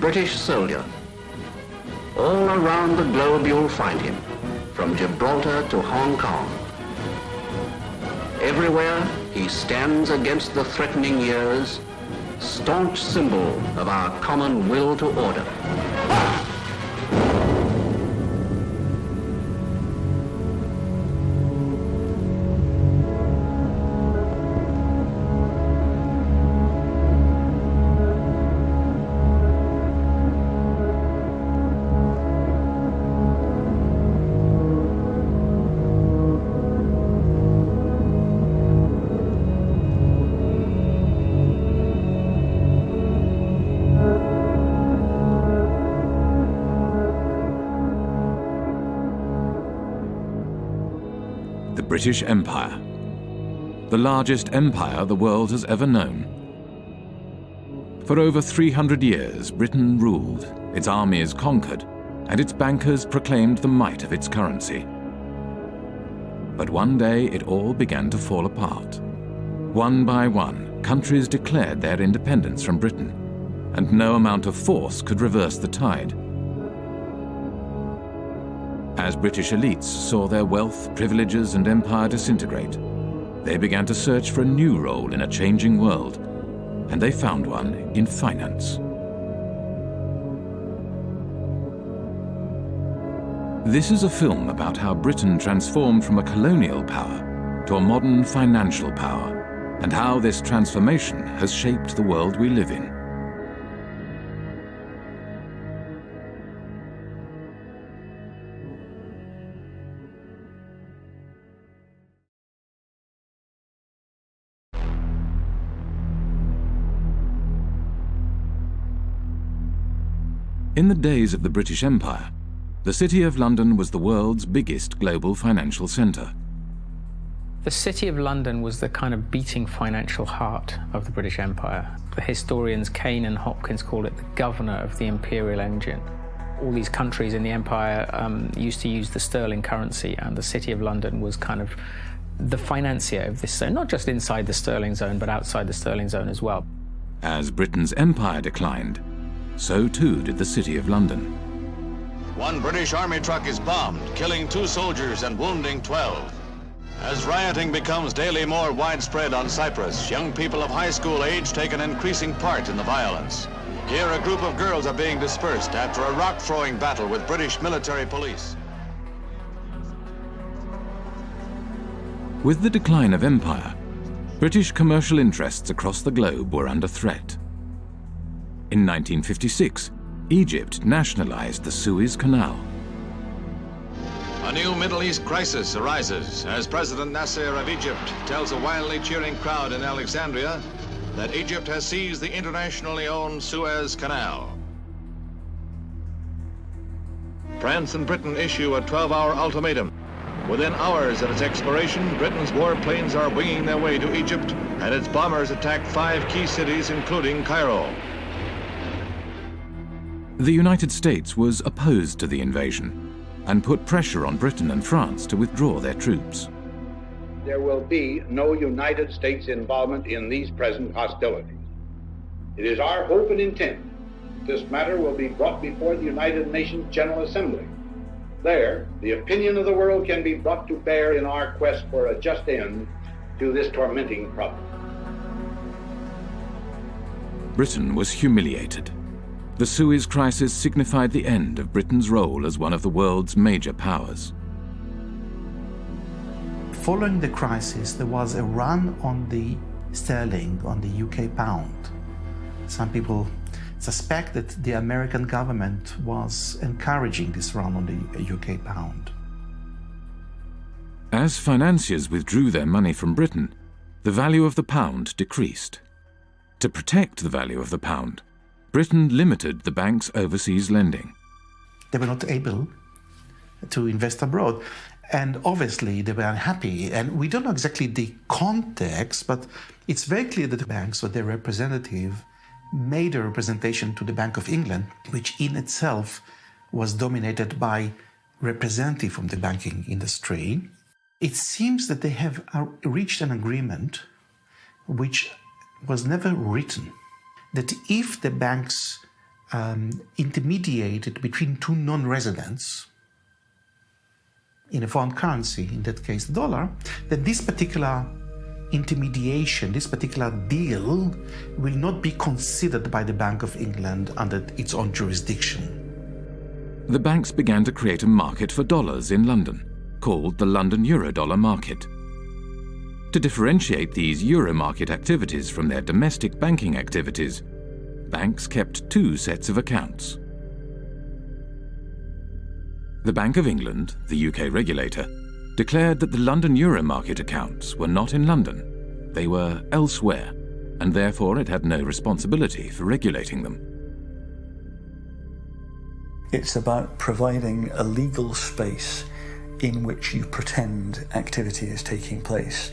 British soldier. All around the globe you'll find him, from Gibraltar to Hong Kong. Everywhere he stands against the threatening years, staunch symbol of our common will to order. The British Empire, the largest empire the world has ever known. For over 300 years, Britain ruled, its armies conquered, and its bankers proclaimed the might of its currency. But one day it all began to fall apart. One by one, countries declared their independence from Britain, and no amount of force could reverse the tide. As British elites saw their wealth, privileges, and empire disintegrate, they began to search for a new role in a changing world, and they found one in finance. This is a film about how Britain transformed from a colonial power to a modern financial power, and how this transformation has shaped the world we live in. In the days of the British Empire, the City of London was the world's biggest global financial centre. The City of London was the kind of beating financial heart of the British Empire. The historians Kane and Hopkins call it the governor of the imperial engine. All these countries in the empire used to use the sterling currency, and the City of London was kind of the financier of this zone, not just inside the sterling zone, but outside the sterling zone as well. As Britain's empire declined, so too did the City of London. One British Army truck is bombed, killing 2 soldiers and wounding 12. As rioting becomes daily more widespread on Cyprus, young people of high school age take an increasing part in the violence. Here, a group of girls are being dispersed after a rock-throwing battle with British military police. With the decline of empire, British commercial interests across the globe were under threat. In 1956, Egypt nationalized the Suez Canal. A new Middle East crisis arises as President Nasser of Egypt tells a wildly cheering crowd in Alexandria that Egypt has seized the internationally owned Suez Canal. France and Britain issue a 12-hour ultimatum. Within hours of its expiration, Britain's warplanes are winging their way to Egypt, and its bombers attack 5 key cities, including Cairo. The United States was opposed to the invasion and put pressure on Britain and France to withdraw their troops. There will be no United States involvement in these present hostilities. It is our hope and intent that this matter will be brought before the United Nations General Assembly. There, the opinion of the world can be brought to bear in our quest for a just end to this tormenting problem. Britain was humiliated. The Suez Crisis signified the end of Britain's role as one of the world's major powers. Following the crisis, there was a run on the sterling, on the UK pound. Some people suspect that the American government was encouraging this run on the UK pound. As financiers withdrew their money from Britain, the value of the pound decreased. To protect the value of the pound, Britain limited the bank's overseas lending. They were not able to invest abroad, and obviously they were unhappy. And we don't know exactly the context, but it's very clear that the banks or their representative made a representation to the Bank of England, which in itself was dominated by representatives from the banking industry. It seems that they have reached an agreement which was never written, that if the banks intermediated between two non-residents in a foreign currency, in that case the dollar, then this particular intermediation, this particular deal will not be considered by the Bank of England under its own jurisdiction. The banks began to create a market for dollars in London, called the London Eurodollar market. To differentiate these euro market activities from their domestic banking activities, banks kept two sets of accounts. The Bank of England, the UK regulator, declared that the London Euro market accounts were not in London. They were elsewhere, and therefore it had no responsibility for regulating them. It's about providing a legal space in which you pretend activity is taking place.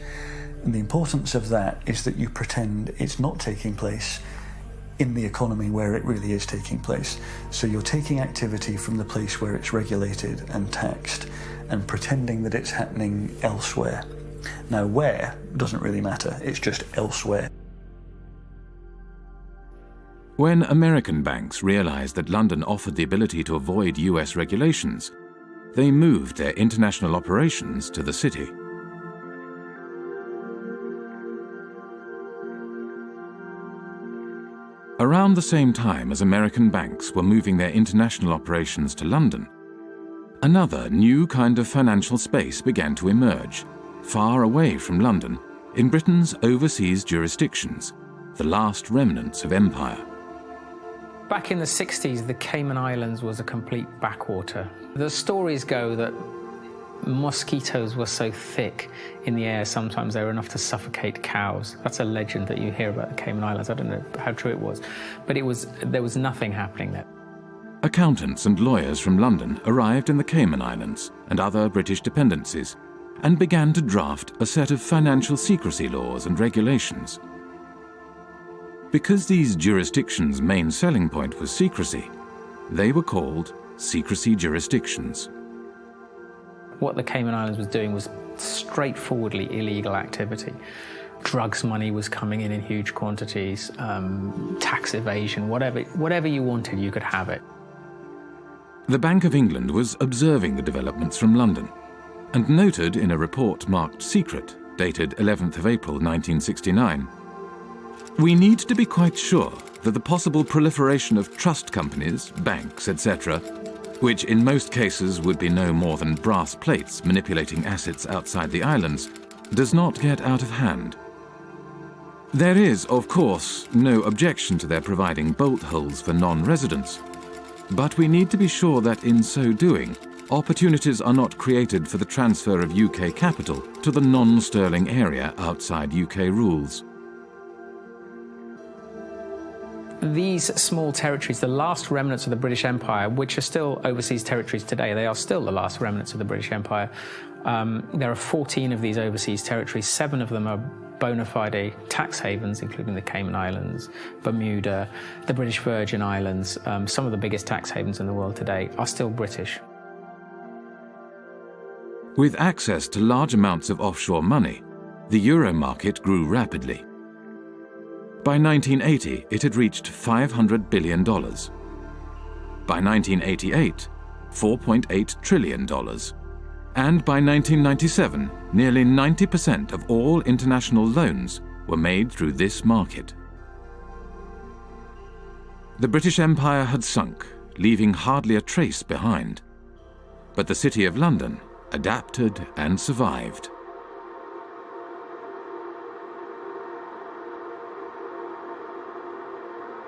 And the importance of that is that you pretend it's not taking place in the economy where it really is taking place. So you're taking activity from the place where it's regulated and taxed and pretending that it's happening elsewhere. Now, where doesn't really matter, it's just elsewhere. When American banks realized that London offered the ability to avoid US regulations, they moved their international operations to the city. Around the same time as American banks were moving their international operations to London, another new kind of financial space began to emerge, far away from London, in Britain's overseas jurisdictions, the last remnants of empire. Back in the 60s, the Cayman Islands was a complete backwater. The stories go that mosquitoes were so thick in the air, sometimes they were enough to suffocate cows. That's a legend that you hear about the Cayman Islands. I don't know how true it was, but there was nothing happening there. Accountants and lawyers from London arrived in the Cayman Islands and other British dependencies and began to draft a set of financial secrecy laws and regulations. Because these jurisdictions' main selling point was secrecy, they were called secrecy jurisdictions. What the Cayman Islands was doing was straightforwardly illegal activity. Drugs money was coming in huge quantities, tax evasion, whatever you wanted, you could have it. The Bank of England was observing the developments from London and noted in a report marked secret, dated 11th of April 1969, "We need to be quite sure that the possible proliferation of trust companies, banks, etc., which in most cases would be no more than brass plates manipulating assets outside the islands, does not get out of hand. There is, of course, no objection to their providing bolt holes for non-residents, but we need to be sure that in so doing, opportunities are not created for the transfer of UK capital to the non-sterling area outside UK rules." These small territories, the last remnants of the British Empire, which are still overseas territories today, they are still the last remnants of the British Empire. There are 14 of these overseas territories. 7 of them are bona fide tax havens, including the Cayman Islands, Bermuda, the British Virgin Islands. Some of the biggest tax havens in the world today are still British. With access to large amounts of offshore money, the euro market grew rapidly. By 1980, it had reached $500 billion. By 1988, $4.8 trillion. And by 1997, nearly 90% of all international loans were made through this market. The British Empire had sunk, leaving hardly a trace behind. But the City of London adapted and survived.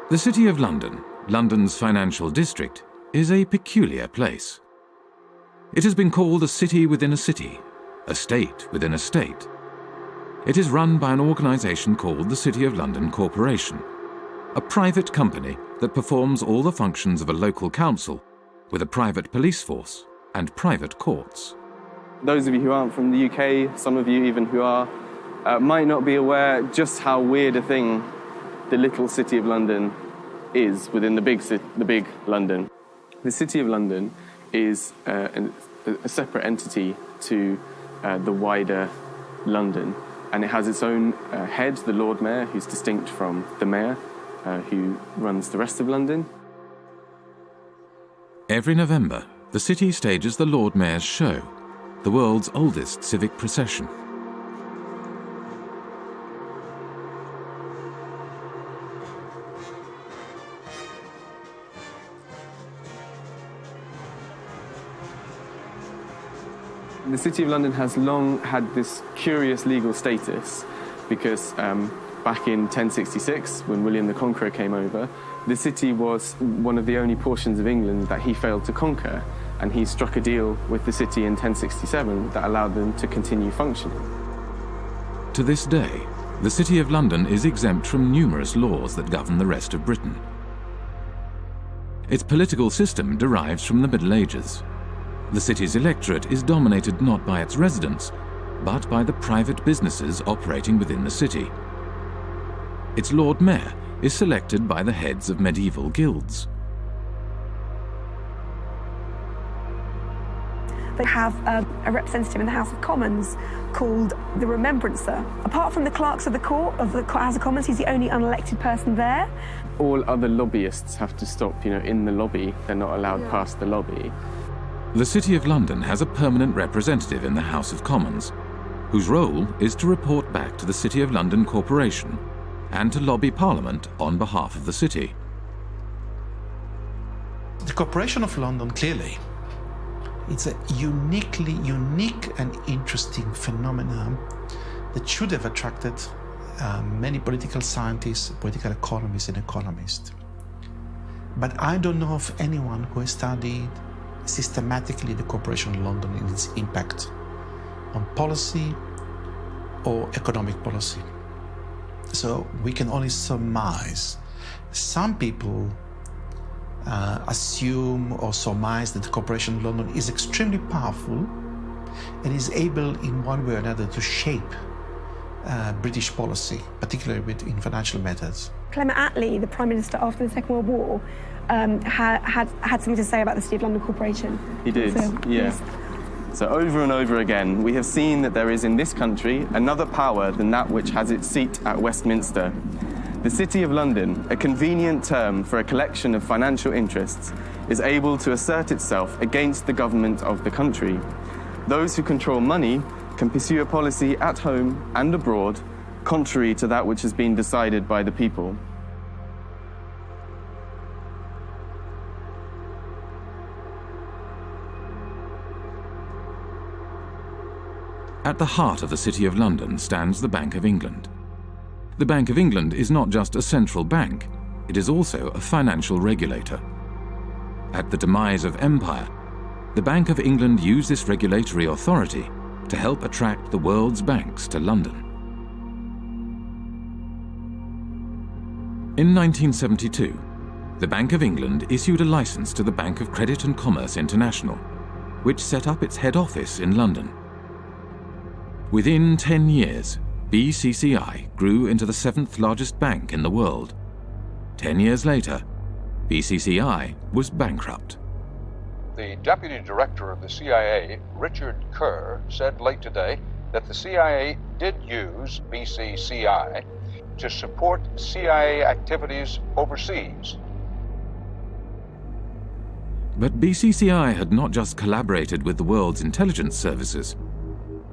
The City of London, London's financial district, is a peculiar place. It has been called a city within a city, a state within a state. It is run by an organisation called the City of London Corporation, a private company that performs all the functions of a local council with a private police force and private courts. Those of you who aren't from the UK, some of you even who are, might not be aware just how weird a thing the little City of London is within the big London. The City of London is a separate entity to the wider London, and it has its own head, the Lord Mayor, who's distinct from the Mayor, who runs the rest of London. Every November, the city stages the Lord Mayor's Show, the world's oldest civic procession. The City of London has long had this curious legal status because back in 1066, when William the Conqueror came over, the city was one of the only portions of England that he failed to conquer, and he struck a deal with the city in 1067 that allowed them to continue functioning. To this day, the City of London is exempt from numerous laws that govern the rest of Britain. Its political system derives from the Middle Ages. The city's electorate is dominated not by its residents, but by the private businesses operating within the city. Its Lord Mayor is selected by the heads of medieval guilds. They have a representative in the House of Commons called the Remembrancer. Apart from the clerks of the court of the House of Commons, he's the only unelected person there. All other lobbyists have to stop, in the lobby. They're not allowed past the lobby. The City of London has a permanent representative in the House of Commons, whose role is to report back to the City of London Corporation and to lobby Parliament on behalf of the city. The Corporation of London, clearly, it's a unique and interesting phenomenon that should have attracted many political scientists, political economists, and economists. But I don't know of anyone who has studied systematically the Corporation of London and its impact on policy or economic policy. So we can only surmise. Some people assume or surmise that the Corporation of London is extremely powerful and is able in one way or another to shape British policy, particularly in financial matters. Clement Attlee, the Prime Minister after the Second World War, had something to say about the City of London Corporation. He did, So, yeah. yes. So over and over again, we have seen that there is in this country another power than that which has its seat at Westminster. The City of London, a convenient term for a collection of financial interests, is able to assert itself against the government of the country. Those who control money can pursue a policy at home and abroad, contrary to that which has been decided by the people. At the heart of the City of London stands the Bank of England. The Bank of England is not just a central bank, it is also a financial regulator. At the demise of empire, the Bank of England used this regulatory authority to help attract the world's banks to London. In 1972, the Bank of England issued a license to the Bank of Credit and Commerce International, which set up its head office in London. Within 10 years, BCCI grew into the 7th largest bank in the world. 10 years later, BCCI was bankrupt. The deputy director of the CIA, Richard Kerr, said late today that the CIA did use BCCI to support CIA activities overseas. But BCCI had not just collaborated with the world's intelligence services.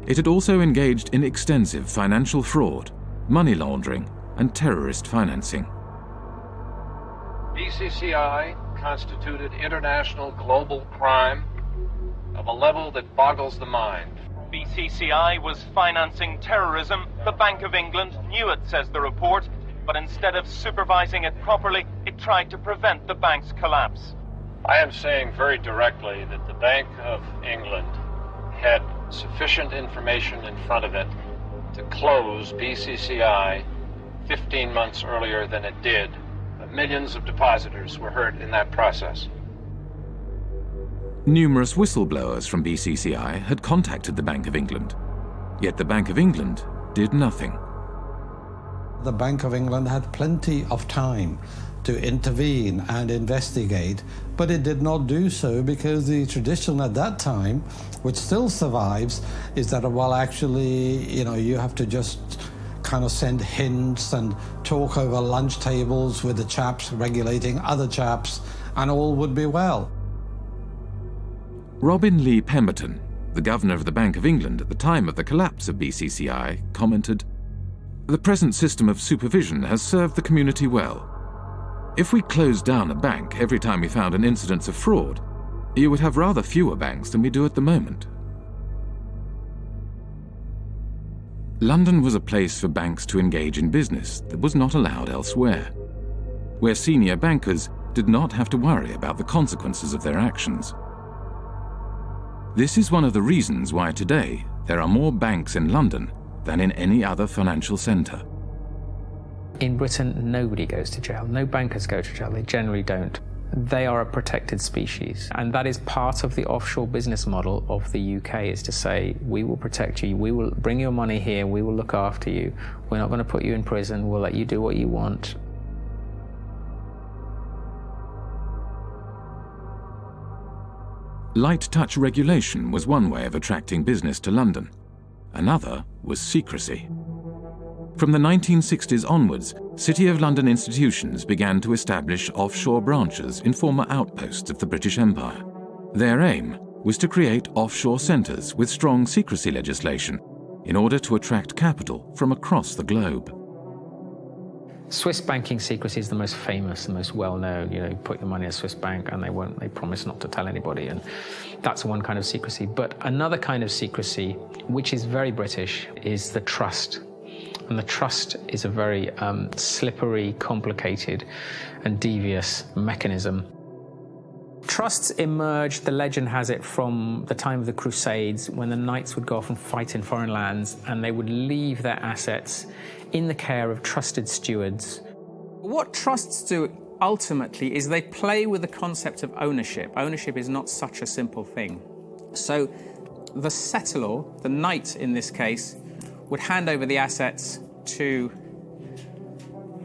It had also engaged in extensive financial fraud, money laundering, and terrorist financing. BCCI constituted international global crime of a level that boggles the mind. BCCI was financing terrorism. The Bank of England knew it, says the report, but instead of supervising it properly, it tried to prevent the bank's collapse. I am saying very directly that the Bank of England had sufficient information in front of it to close BCCI 15 months earlier than it did. Millions of depositors were hurt in that process. Numerous whistleblowers from BCCI had contacted the Bank of England, yet the Bank of England did nothing. The Bank of England had plenty of time to intervene and investigate, but it did not do so because the tradition at that time, which still survives, is that, well, actually, you have to just kind of send hints and talk over lunch tables with the chaps regulating other chaps, and all would be well. Robin Lee Pemberton, the governor of the Bank of England at the time of the collapse of BCCI, commented, "The present system of supervision has served the community well. If we closed down a bank every time we found an incidence of fraud, you would have rather fewer banks than we do at the moment." London was a place for banks to engage in business that was not allowed elsewhere, where senior bankers did not have to worry about the consequences of their actions. This is one of the reasons why today there are more banks in London than in any other financial centre. In Britain, nobody goes to jail. No bankers go to jail. They generally don't. They are a protected species. And that is part of the offshore business model of the UK, is to say, we will protect you, we will bring your money here, we will look after you, we're not going to put you in prison, we'll let you do what you want. Light touch regulation was one way of attracting business to London. Another was secrecy. From the 1960s onwards, City of London institutions began to establish offshore branches in former outposts of the British Empire. Their aim was to create offshore centres with strong secrecy legislation in order to attract capital from across the globe. Swiss banking secrecy is the most famous, the most well-known. You put your money in a Swiss bank and they promise not to tell anybody, and that's one kind of secrecy. But another kind of secrecy, which is very British, is the trust. And the trust is a very slippery, complicated and devious mechanism. Trusts emerged, the legend has it, from the time of the Crusades, when the knights would go off and fight in foreign lands, and they would leave their assets in the care of trusted stewards. What trusts do ultimately is they play with the concept of ownership. Ownership is not such a simple thing. So the settlor, the knight in this case, would hand over the assets to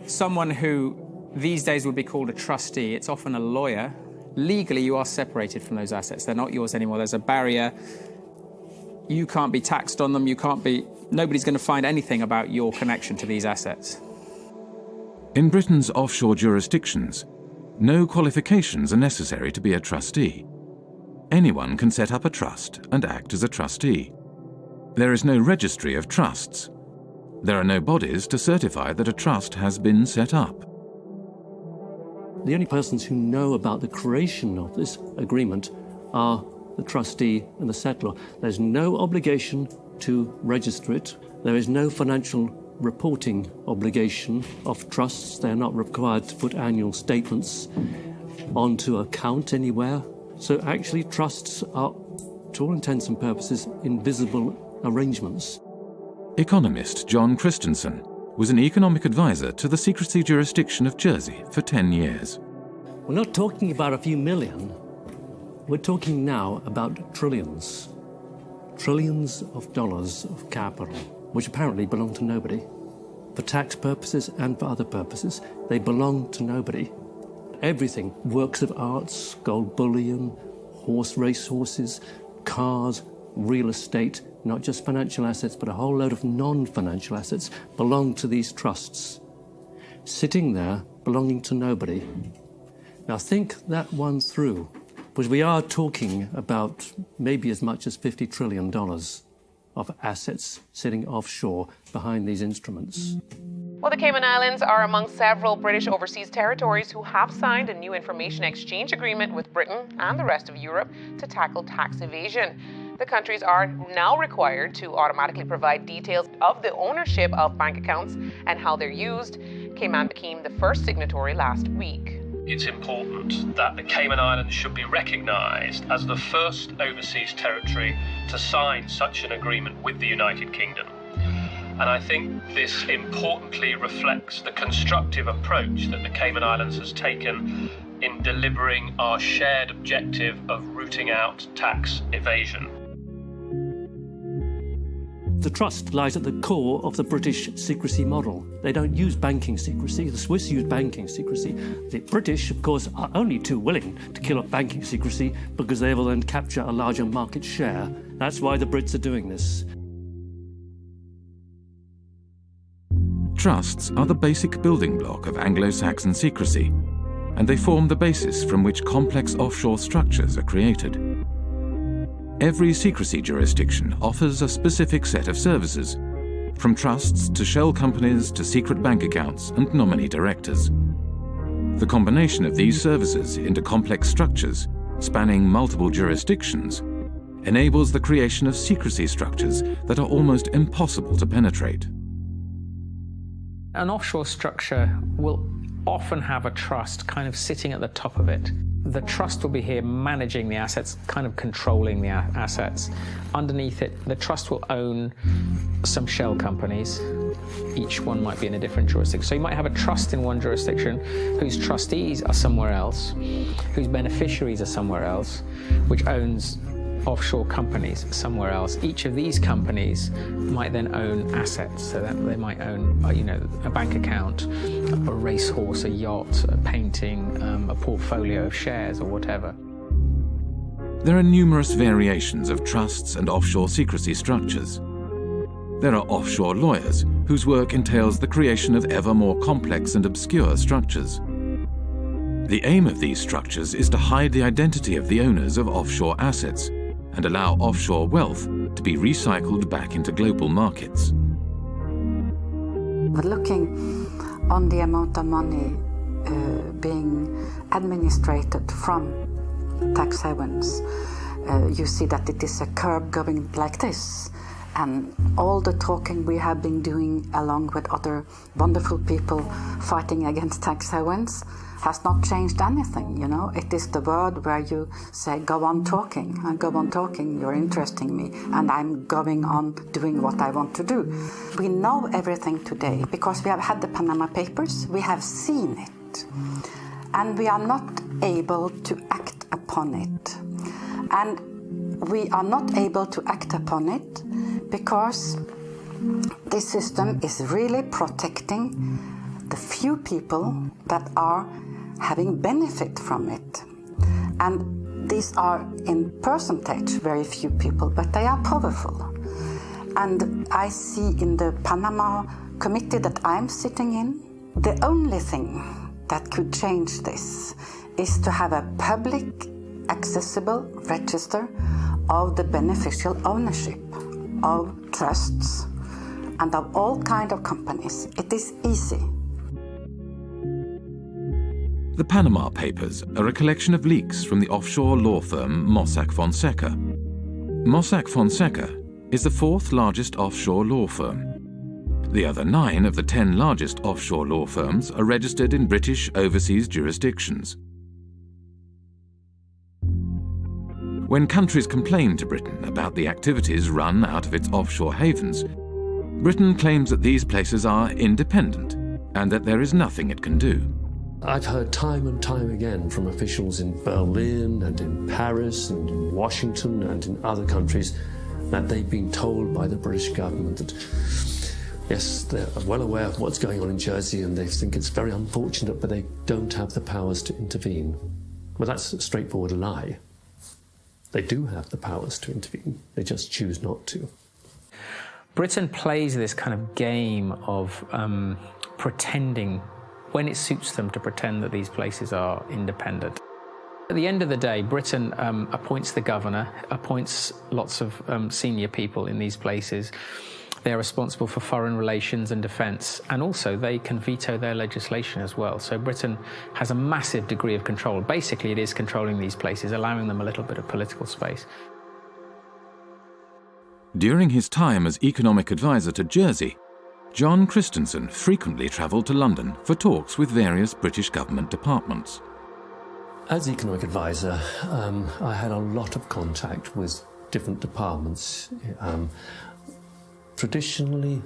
someone who these days would be called a trustee. It's often a lawyer. Legally, you are separated from those assets. They're not yours anymore. There's a barrier. You can't be taxed on them. Nobody's going to find anything about your connection to these assets. In Britain's offshore jurisdictions, no qualifications are necessary to be a trustee. Anyone can set up a trust and act as a trustee. There is no registry of trusts. There are no bodies to certify that a trust has been set up. The only persons who know about the creation of this agreement are the trustee and the settlor. There's no obligation to register it. There is no financial reporting obligation of trusts. They're not required to put annual statements onto account anywhere. So actually trusts are, to all intents and purposes, invisible arrangements. Economist John Christensen was an economic advisor to the secrecy jurisdiction of Jersey for 10 years. We're not talking about a few million. We're talking now about trillions. Trillions of dollars of capital, which apparently belong to nobody. For tax purposes and for other purposes, they belong to nobody. Everything, works of arts, gold bullion, racehorses, cars, real estate, not just financial assets, but a whole load of non-financial assets belong to these trusts, sitting there belonging to nobody. Now think that one through, because we are talking about maybe as much as $50 trillion of assets sitting offshore behind these instruments. Well, the Cayman Islands are among several British overseas territories who have signed a new information exchange agreement with Britain and the rest of Europe to tackle tax evasion. The countries are now required to automatically provide details of the ownership of bank accounts and how they're used. Cayman became the first signatory last week. It's important that the Cayman Islands should be recognised as the first overseas territory to sign such an agreement with the United Kingdom. And I think this importantly reflects the constructive approach that the Cayman Islands has taken in delivering our shared objective of rooting out tax evasion. The trust lies at the core of the British secrecy model. They don't use banking secrecy. The Swiss use banking secrecy. The British, of course, are only too willing to kill off banking secrecy because they will then capture a larger market share. That's why the Brits are doing this. Trusts are the basic building block of Anglo-Saxon secrecy, and they form the basis from which complex offshore structures are created. Every secrecy jurisdiction offers a specific set of services, from trusts to shell companies to secret bank accounts and nominee directors. The combination of these services into complex structures, spanning multiple jurisdictions, enables the creation of secrecy structures that are almost impossible to penetrate. An offshore structure will often have a trust kind of sitting at the top of it. The trust will be here managing the assets, kind of controlling the assets. Underneath it, the trust will own some shell companies. Each one might be in a different jurisdiction. So you might have a trust in one jurisdiction whose trustees are somewhere else, whose beneficiaries are somewhere else, which owns offshore companies somewhere else. Each of these companies might then own assets, so that they might own, a bank account, a racehorse, a yacht, a painting, a portfolio of shares or whatever. There are numerous variations of trusts and offshore secrecy structures. There are offshore lawyers whose work entails the creation of ever more complex and obscure structures. The aim of these structures is to hide the identity of the owners of offshore assets and allow offshore wealth to be recycled back into global markets. But looking on the amount of money being administrated from tax havens, you see that it is a curve going like this. And all the talking we have been doing along with other wonderful people fighting against tax havens has not changed anything, It is the word where you say, go on talking, you're interesting me, and I'm going on doing what I want to do. We know everything today because we have had the Panama Papers, we have seen it, and we are not able to act upon it. And we are not able to act upon it because this system is really protecting the few people that are having benefit from it. And these are in percentage very few people, but they are powerful. And I see in the Panama committee that I'm sitting in, the only thing that could change this is to have a public accessible register of the beneficial ownership of trusts and of all kinds of companies. It is easy. The Panama Papers are a collection of leaks from the offshore law firm Mossack Fonseca. Mossack Fonseca is the fourth largest offshore law firm. The other 9 of the 10 largest offshore law firms are registered in British overseas jurisdictions. When countries complain to Britain about the activities run out of its offshore havens, Britain claims that these places are independent and that there is nothing it can do. I've heard time and time again from officials in Berlin and in Paris and in Washington and in other countries that they've been told by the British government that, yes, they're well aware of what's going on in Jersey and they think it's very unfortunate, but they don't have the powers to intervene. Well, that's a straightforward lie. They do have the powers to intervene. They just choose not to. Britain plays this kind of game of pretending, when it suits them, to pretend that these places are independent. At the end of the day, Britain appoints the governor, appoints lots of senior people in these places. They're responsible for foreign relations and defence, and also they can veto their legislation as well. So Britain has a massive degree of control. Basically, it is controlling these places, allowing them a little bit of political space. During his time as economic advisor to Jersey, John Christensen frequently travelled to London for talks with various British government departments. As economic advisor, I had a lot of contact with different departments. Traditionally,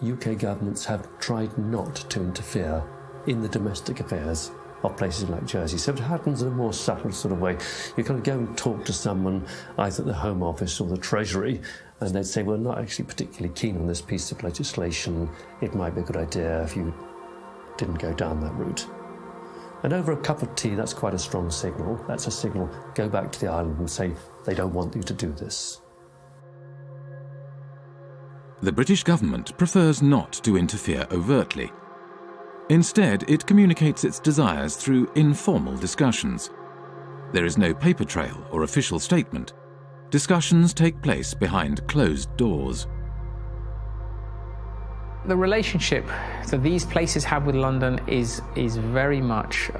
UK governments have tried not to interfere in the domestic affairs of places like Jersey. So it happens in a more subtle sort of way. You kind of go and talk to someone, either at the Home Office or the Treasury, and they'd say, we're not actually particularly keen on this piece of legislation. It might be a good idea if you didn't go down that route. And over a cup of tea, that's quite a strong signal. That's a signal, go back to the island and say, they don't want you to do this. The British government prefers not to interfere overtly. Instead, it communicates its desires through informal discussions. There is no paper trail or official statement. discussions take place behind closed doors. The relationship that these places have with London is very much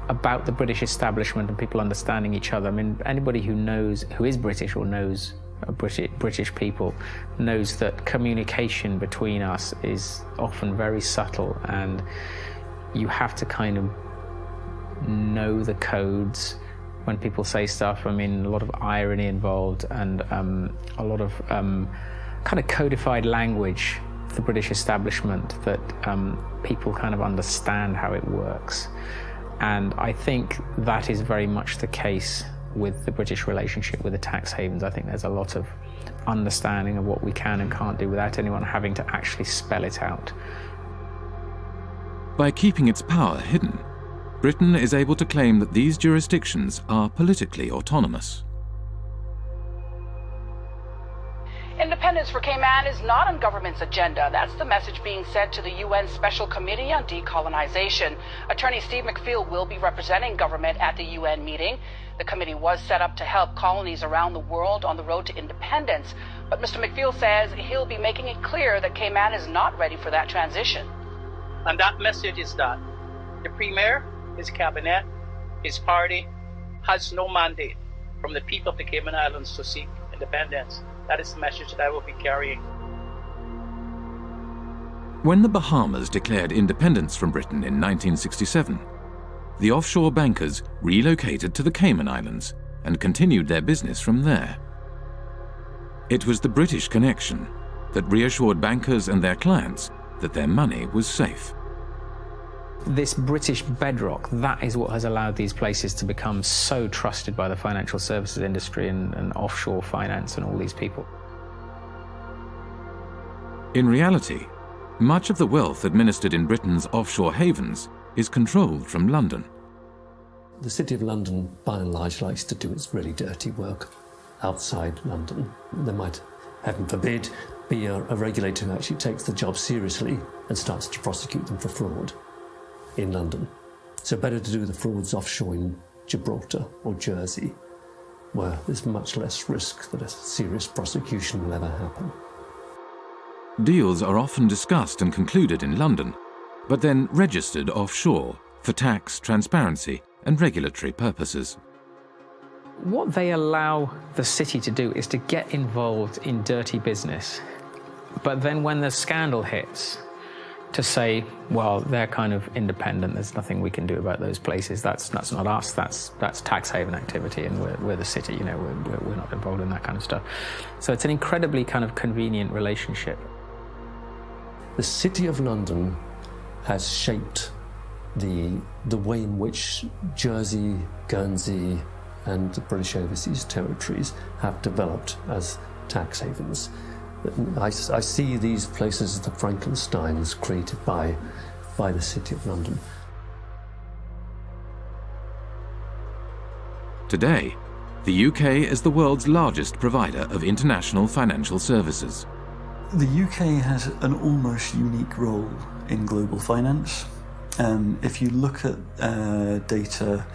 about the British establishment and people understanding each other. I mean, anybody who is British or knows British people knows that communication between us is often very subtle, and you have to kind of know the codes when people say stuff. I mean, a lot of irony involved and a lot of kind of codified language, the British establishment, that people kind of understand how it works. And I think that is very much the case with the British relationship with the tax havens. I think there's a lot of understanding of what we can and can't do without anyone having to actually spell it out. By keeping its power hidden, Britain is able to claim that these jurisdictions are politically autonomous. Independence for Cayman is not on government's agenda. That's the message being sent to the UN Special Committee on Decolonization. Attorney Steve McPhail will be representing government at the UN meeting. The committee was set up to help colonies around the world on the road to independence. But Mr. McPhail says he'll be making it clear that Cayman is not ready for that transition. And that message is that the Premier, his cabinet, his party has no mandate from the people of the Cayman Islands to seek independence. That is the message that I will be carrying. When the Bahamas declared independence from Britain in 1967, the offshore bankers relocated to the Cayman Islands and continued their business from there. It was the British connection that reassured bankers and their clients that their money was safe. This British bedrock, that is what has allowed these places to become so trusted by the financial services industry and offshore finance and all these people. In reality, much of the wealth administered in Britain's offshore havens is controlled from London. The City of London, by and large, likes to do its really dirty work outside London. There might, heaven forbid, be a regulator who actually takes the job seriously and starts to prosecute them for fraud in London. So better to do the frauds offshore in Gibraltar or Jersey, where there's much less risk that a serious prosecution will ever happen. Deals are often discussed and concluded in London, but then registered offshore for tax, transparency, and regulatory purposes. What they allow the city to do is to get involved in dirty business, but then when the scandal hits, to say, well, they're kind of independent, there's nothing we can do about those places, that's not us, that's tax haven activity, and we're the city, you know, we're not involved in that kind of stuff. So it's an incredibly kind of convenient relationship. The City of London has shaped the way in which Jersey, Guernsey, and the British Overseas Territories have developed as tax havens. I see these places as the Frankensteins created by the City of London. Today, the UK is the world's largest provider of international financial services. The UK has an almost unique role in global finance. If you look at data,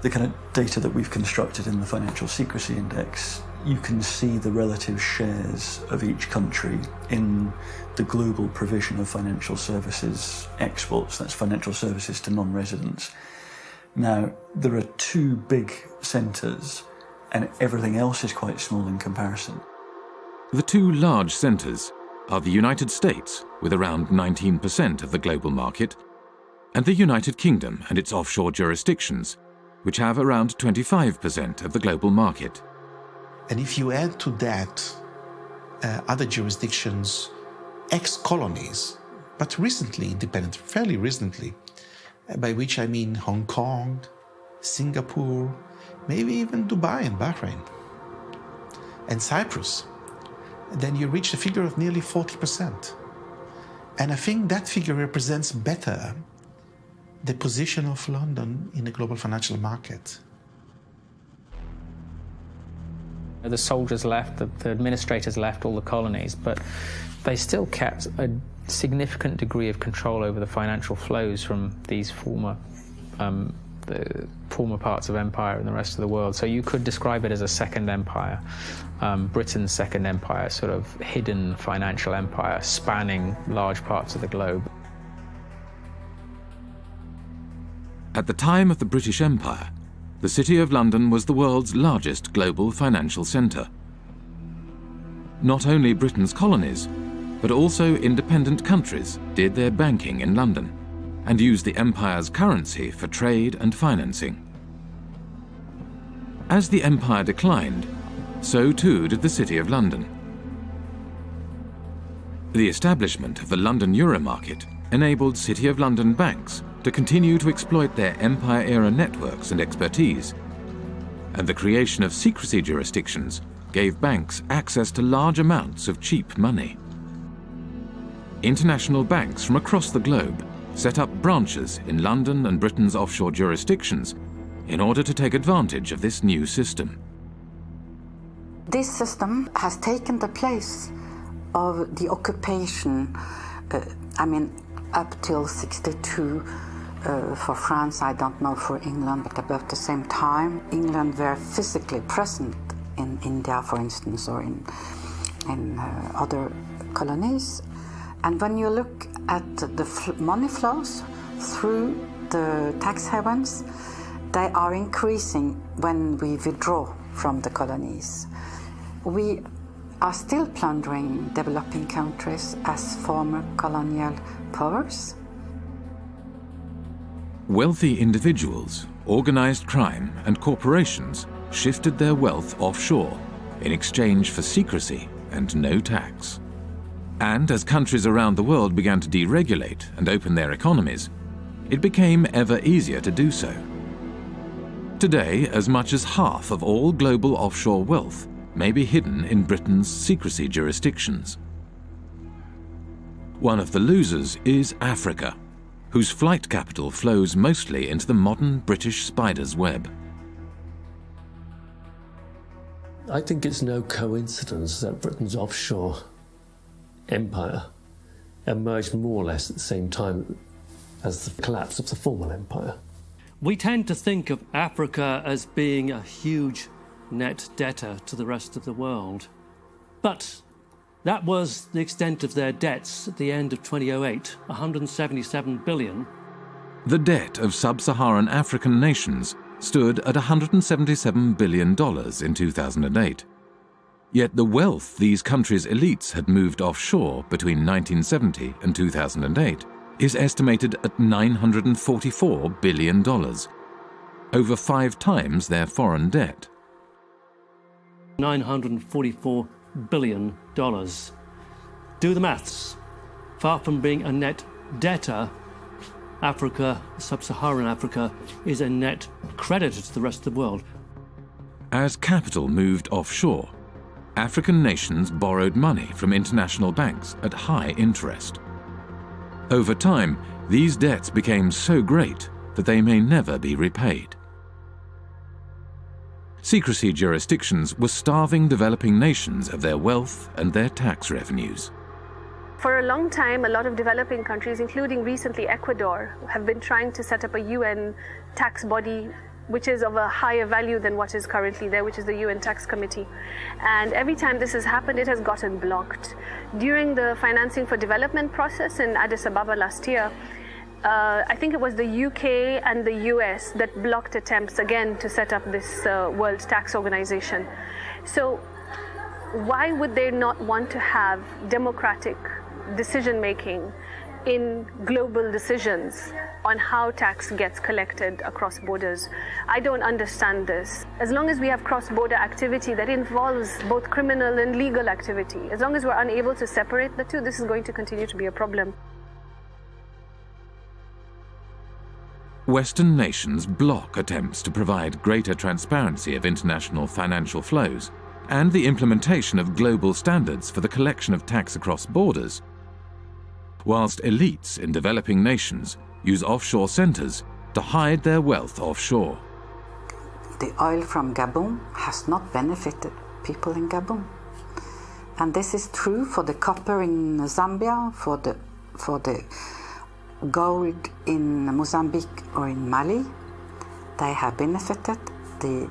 the kind of data that we've constructed in the Financial Secrecy Index, you can see the relative shares of each country in the global provision of financial services exports. That's financial services to non-residents. Now, there are two big centres, and everything else is quite small in comparison. The two large centres are the United States, with around 19% of the global market, and the United Kingdom and its offshore jurisdictions, which have around 25% of the global market. And if you add to that other jurisdictions, ex-colonies, but recently independent, fairly recently, by which I mean Hong Kong, Singapore, maybe even Dubai and Bahrain, and Cyprus, then you reach a figure of nearly 40%. And I think that figure represents better the position of London in the global financial market. The soldiers left, the administrators left, all the colonies, but they still kept a significant degree of control over the financial flows from these former the former parts of empire in the rest of the world. So you could describe it as a second empire, Britain's second empire, sort of hidden financial empire spanning large parts of the globe. At the time of the British Empire, the City of London was the world's largest global financial centre. Not only Britain's colonies, but also independent countries did their banking in London and used the empire's currency for trade and financing. As the empire declined, so too did the City of London. The establishment of the London Euro Market enabled City of London banks to continue to exploit their empire-era networks and expertise, and the creation of secrecy jurisdictions gave banks access to large amounts of cheap money. International banks from across the globe set up branches in London and Britain's offshore jurisdictions in order to take advantage of this new system. This system has taken the place of the occupation, up till 62 for France, I don't know for England, but about the same time. England were physically present in India, for instance, or in other colonies. And when you look at the money flows through the tax havens, they are increasing when we withdraw from the colonies. We are still plundering developing countries as former colonial powers. Wealthy individuals, organized crime, and corporations shifted their wealth offshore in exchange for secrecy and no tax. And as countries around the world began to deregulate and open their economies, it became ever easier to do so. Today, as much as half of all global offshore wealth may be hidden in Britain's secrecy jurisdictions. One of the losers is Africa, whose flight capital flows mostly into the modern British spider's web. I think it's no coincidence that Britain's offshore empire emerged more or less at the same time as the collapse of the former empire. We tend to think of Africa as being a huge net debtor to the rest of the world. But that was the extent of their debts at the end of 2008, 177 billion. The debt of sub-Saharan African nations stood at $177 billion in 2008. Yet the wealth these countries' elites had moved offshore between 1970 and 2008 is estimated at $944 billion, over 5 times their foreign debt. $944 billion. Do the maths. Far from being a net debtor, Africa, sub-Saharan Africa, is a net creditor to the rest of the world. As capital moved offshore, African nations borrowed money from international banks at high interest. Over time, these debts became so great that they may never be repaid. Secrecy jurisdictions were starving developing nations of their wealth and their tax revenues. For a long time, a lot of developing countries, including recently Ecuador, have been trying to set up a UN tax body which is of a higher value than what is currently there, which is the UN Tax Committee. And every time this has happened, it has gotten blocked. During the financing for development process in Addis Ababa last year, I think it was the UK and the US that blocked attempts again to set up this World Tax Organization. So why would they not want to have democratic decision-making in global decisions on how tax gets collected across borders? I don't understand this. As long as we have cross-border activity that involves both criminal and legal activity, as long as we're unable to separate the two, this is going to continue to be a problem. Western nations block attempts to provide greater transparency of international financial flows and the implementation of global standards for the collection of tax across borders, whilst elites in developing nations use offshore centres to hide their wealth offshore. The oil from Gabon has not benefited people in Gabon. And this is true for the copper in Zambia, for the gold in Mozambique or in Mali. they have benefited the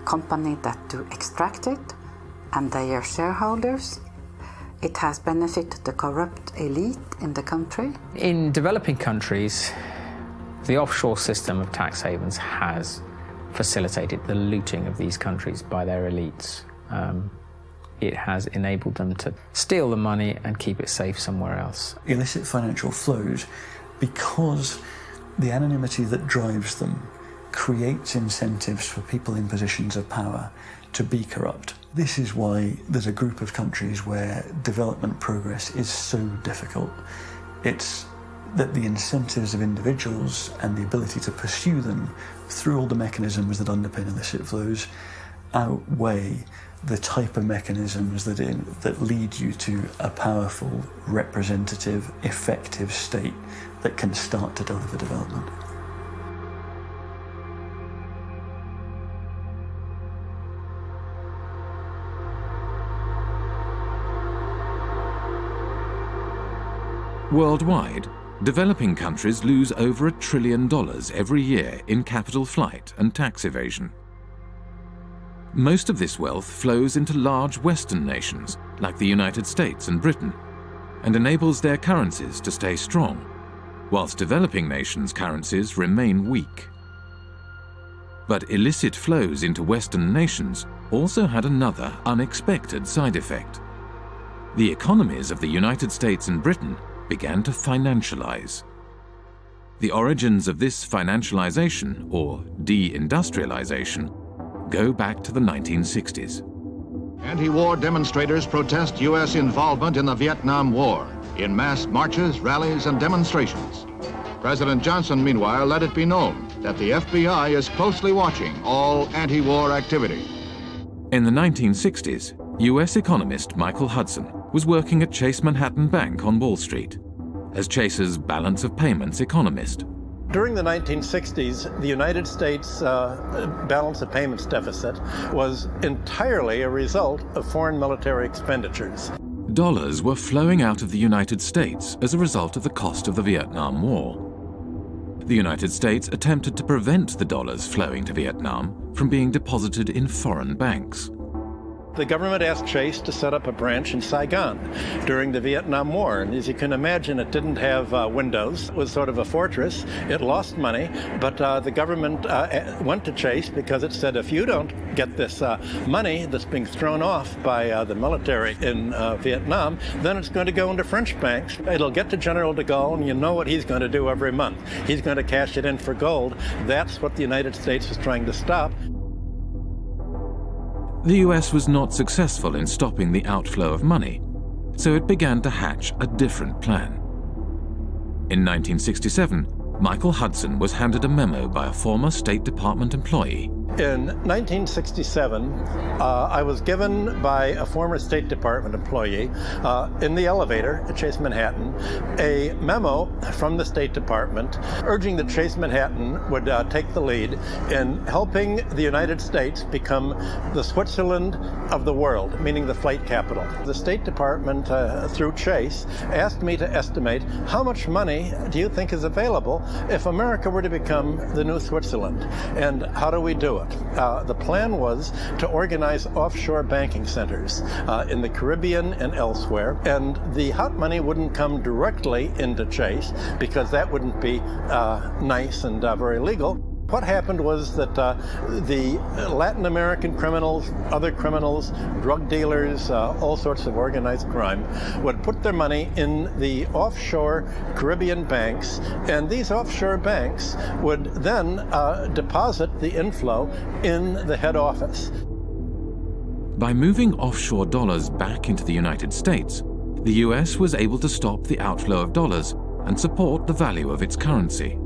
company that do extract it and their shareholders. It has benefited the corrupt elite in the country. In developing countries, the offshore system of tax havens has facilitated the looting of these countries by their elites. It has enabled them to steal the money and keep it safe somewhere else. Illicit financial flows, because the anonymity that drives them creates incentives for people in positions of power to be corrupt. This is why there's a group of countries where development progress is so difficult. It's that the incentives of individuals and the ability to pursue them through all the mechanisms that underpin illicit flows outweigh the type of mechanisms that lead you to a powerful, representative, effective state that can start to deliver development. Worldwide, developing countries lose over $1 trillion every year in capital flight and tax evasion. Most of this wealth flows into large Western nations like the United States and Britain and enables their currencies to stay strong, whilst developing nations' currencies remain weak. But illicit flows into Western nations also had another unexpected side effect. The economies of the United States and Britain began to financialize. The origins of this financialization, or deindustrialization, go back to the 1960s. Anti-war demonstrators protest U.S. involvement in the Vietnam War in mass marches, rallies, and demonstrations. President Johnson, meanwhile, let it be known that the FBI is closely watching all anti-war activity. In the 1960s, U.S. economist Michael Hudson was working at Chase Manhattan Bank on Wall Street as Chase's balance of payments economist. During the 1960s, the United States balance of payments deficit was entirely a result of foreign military expenditures. Dollars were flowing out of the United States as a result of the cost of the Vietnam War. The United States attempted to prevent the dollars flowing to Vietnam from being deposited in foreign banks. The government asked Chase to set up a branch in Saigon during the Vietnam War. And as you can imagine, it didn't have windows. It was sort of a fortress. It lost money, but the government went to Chase because it said, if you don't get this money that's being thrown off by the military in Vietnam, then it's going to go into French banks. It'll get to General de Gaulle, and you know what he's going to do every month. He's going to cash it in for gold. That's what the United States was trying to stop. The US was not successful in stopping the outflow of money, so it began to hatch a different plan. In 1967, Michael Hudson was handed a memo by a former State Department employee. In 1967, I was given by a former State Department employee in the elevator at Chase Manhattan a memo from the State Department urging that Chase Manhattan would take the lead in helping the United States become the Switzerland of the world, meaning the flight capital. The State Department, through Chase, asked me to estimate how much money do you think is available if America were to become the new Switzerland, and how do we do it? The plan was to organize offshore banking centers in the Caribbean and elsewhere, and the hot money wouldn't come directly into Chase because that wouldn't be nice and very legal. What happened was that the Latin American criminals, other criminals, drug dealers, all sorts of organized crime would put their money in the offshore Caribbean banks, and these offshore banks would then deposit the inflow in the head office. By moving offshore dollars back into the United States, the US was able to stop the outflow of dollars and support the value of its currency.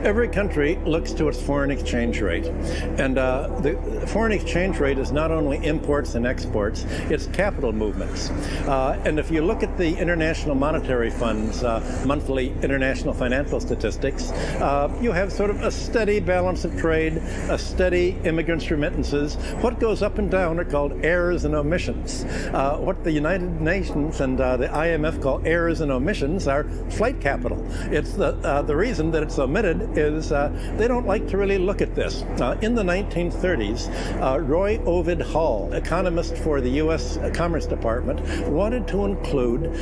Every country looks to its foreign exchange rate. And the foreign exchange rate is not only imports and exports, it's capital movements. And if you look at the International Monetary Fund's monthly international financial statistics, you have sort of a steady balance of trade, a steady immigrants' remittances. What goes up and down are called errors and omissions. What the United Nations and the IMF call errors and omissions are flight capital. It's the reason that it's omitted is they don't like to really look at this. In the 1930s, Roy Ovid Hall, economist for the U.S. Commerce Department, wanted to include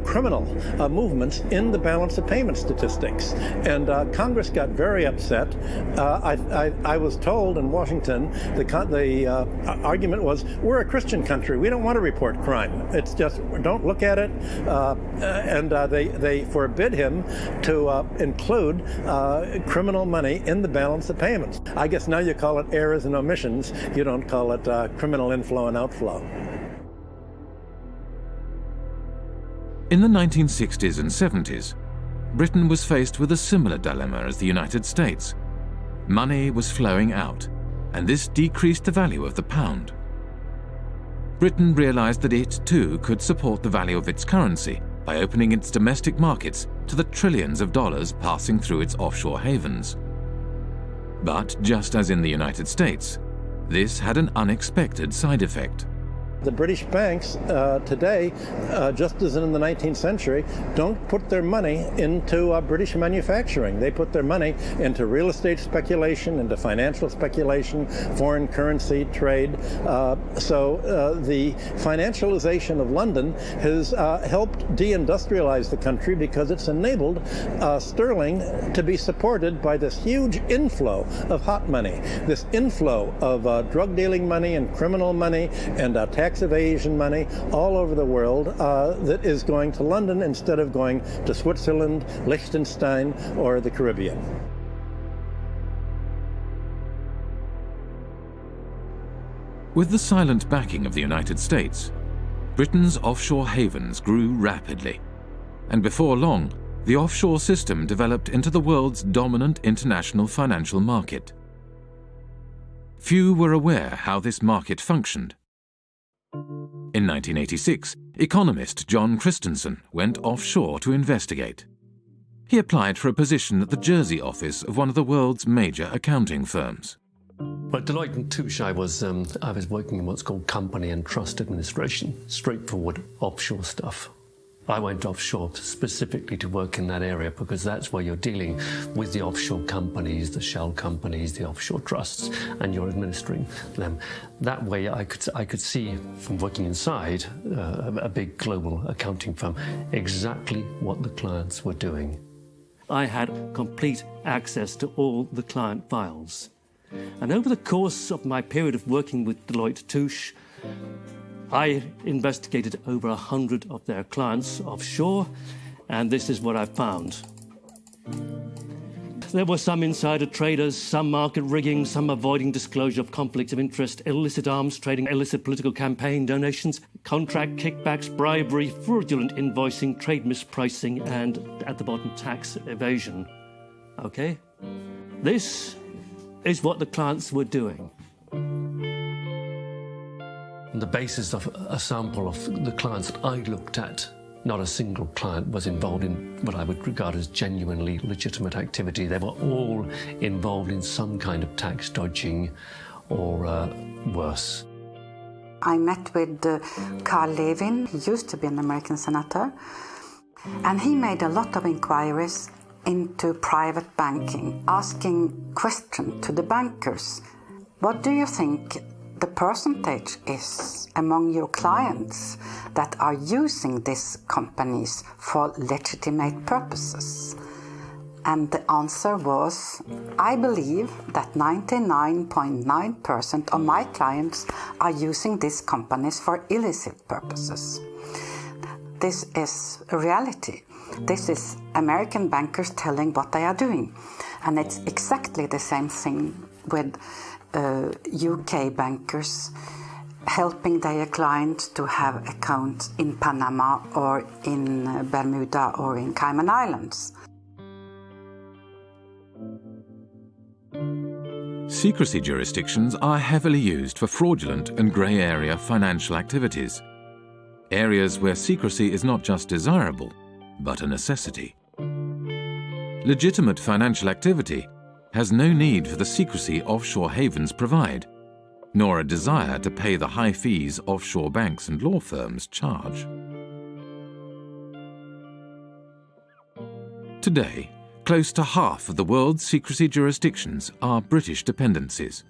criminal movements in the balance of payment statistics. And Congress got very upset. I was told in Washington the argument was, we're a Christian country. We don't want to report crime. It's just, don't look at it. And they forbid him to include criminal money in the balance of payments. I guess now you call it errors and omissions. You don't call it criminal inflow and outflow. In the 1960s and 70s, Britain was faced with a similar dilemma as the United States. Money was flowing out, and this decreased the value of the pound. Britain realized that it, too, could support the value of its currency by opening its domestic markets to the trillions of dollars passing through its offshore havens. But just as in the United States, this had an unexpected side effect. The British banks today, just as in the 19th century, don't put their money into British manufacturing. They put their money into real estate speculation, into financial speculation, foreign currency trade. So the financialization of London has helped deindustrialize the country because it's enabled sterling to be supported by this huge inflow of hot money, this inflow of drug dealing money and criminal money and tax evasion money all over the world that is going to London instead of going to Switzerland, Liechtenstein, or the Caribbean. With the silent backing of the United States, Britain's offshore havens grew rapidly, and before long, the offshore system developed into the world's dominant international financial market. Few were aware how this market functioned. In 1986, economist John Christensen went offshore to investigate. He applied for a position at the Jersey office of one of the world's major accounting firms. At Deloitte & Touche, I was working in what's called company and trust administration, straightforward offshore stuff. I went offshore specifically to work in that area because that's where you're dealing with the offshore companies, the shell companies, the offshore trusts, and you're administering them. That way I could see from working inside a big global accounting firm exactly what the clients were doing. I had complete access to all the client files. And over the course of my period of working with Deloitte & Touche, I investigated over 100 of their clients offshore, and this is what I found. There were some insider traders, some market rigging, some avoiding disclosure of conflicts of interest, illicit arms trading, illicit political campaign donations, contract kickbacks, bribery, fraudulent invoicing, trade mispricing, and, at the bottom, tax evasion. Okay? This is what the clients were doing. On the basis of a sample of the clients that I looked at, not a single client was involved in what I would regard as genuinely legitimate activity. They were all involved in some kind of tax dodging or worse. I met with Carl Levin. He used to be an American senator, and he made a lot of inquiries into private banking, asking questions to the bankers. What do you think the percentage is among your clients that are using these companies for legitimate purposes? And the answer was, I believe that 99.9% of my clients are using these companies for illicit purposes. This is a reality. This is American bankers telling what they are doing. And it's exactly the same thing with UK bankers helping their clients to have accounts in Panama or in Bermuda or in Cayman Islands. Secrecy jurisdictions are heavily used for fraudulent and grey area financial activities. Areas where secrecy is not just desirable, but a necessity. Legitimate financial activity has no need for the secrecy offshore havens provide, nor a desire to pay the high fees offshore banks and law firms charge. Today, close to half of the world's secrecy jurisdictions are British dependencies.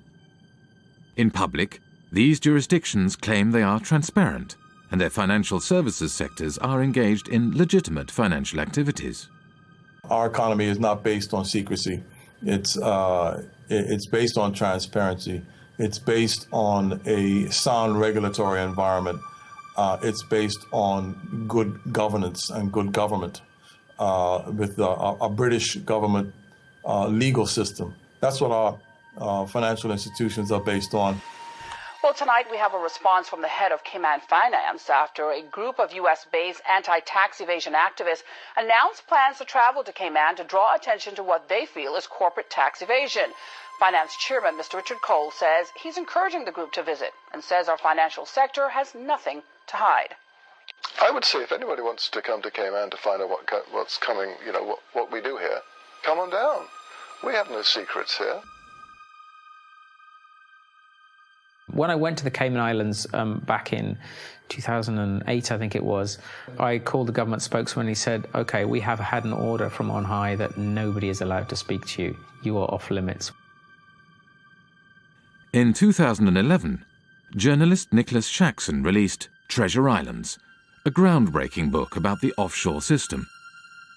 In public, these jurisdictions claim they are transparent and their financial services sectors are engaged in legitimate financial activities. Our economy is not based on secrecy. It's based on transparency. It's based on a sound regulatory environment. It's based on good governance and good government with a British government legal system. That's what our financial institutions are based on. Well, tonight we have a response from the head of Cayman Finance after a group of U.S.-based anti-tax evasion activists announced plans to travel to Cayman to draw attention to what they feel is corporate tax evasion. Finance Chairman Mr. Richard Cole says he's encouraging the group to visit and says our financial sector has nothing to hide. I would say if anybody wants to come to Cayman to find out what's coming, what we do here, come on down. We have no secrets here. When I went to the Cayman Islands back in 2008, I think it was, I called the government spokesman and he said, OK, we have had an order from on high that nobody is allowed to speak to you. You are off limits. In 2011, journalist Nicholas Shaxson released Treasure Islands, a groundbreaking book about the offshore system.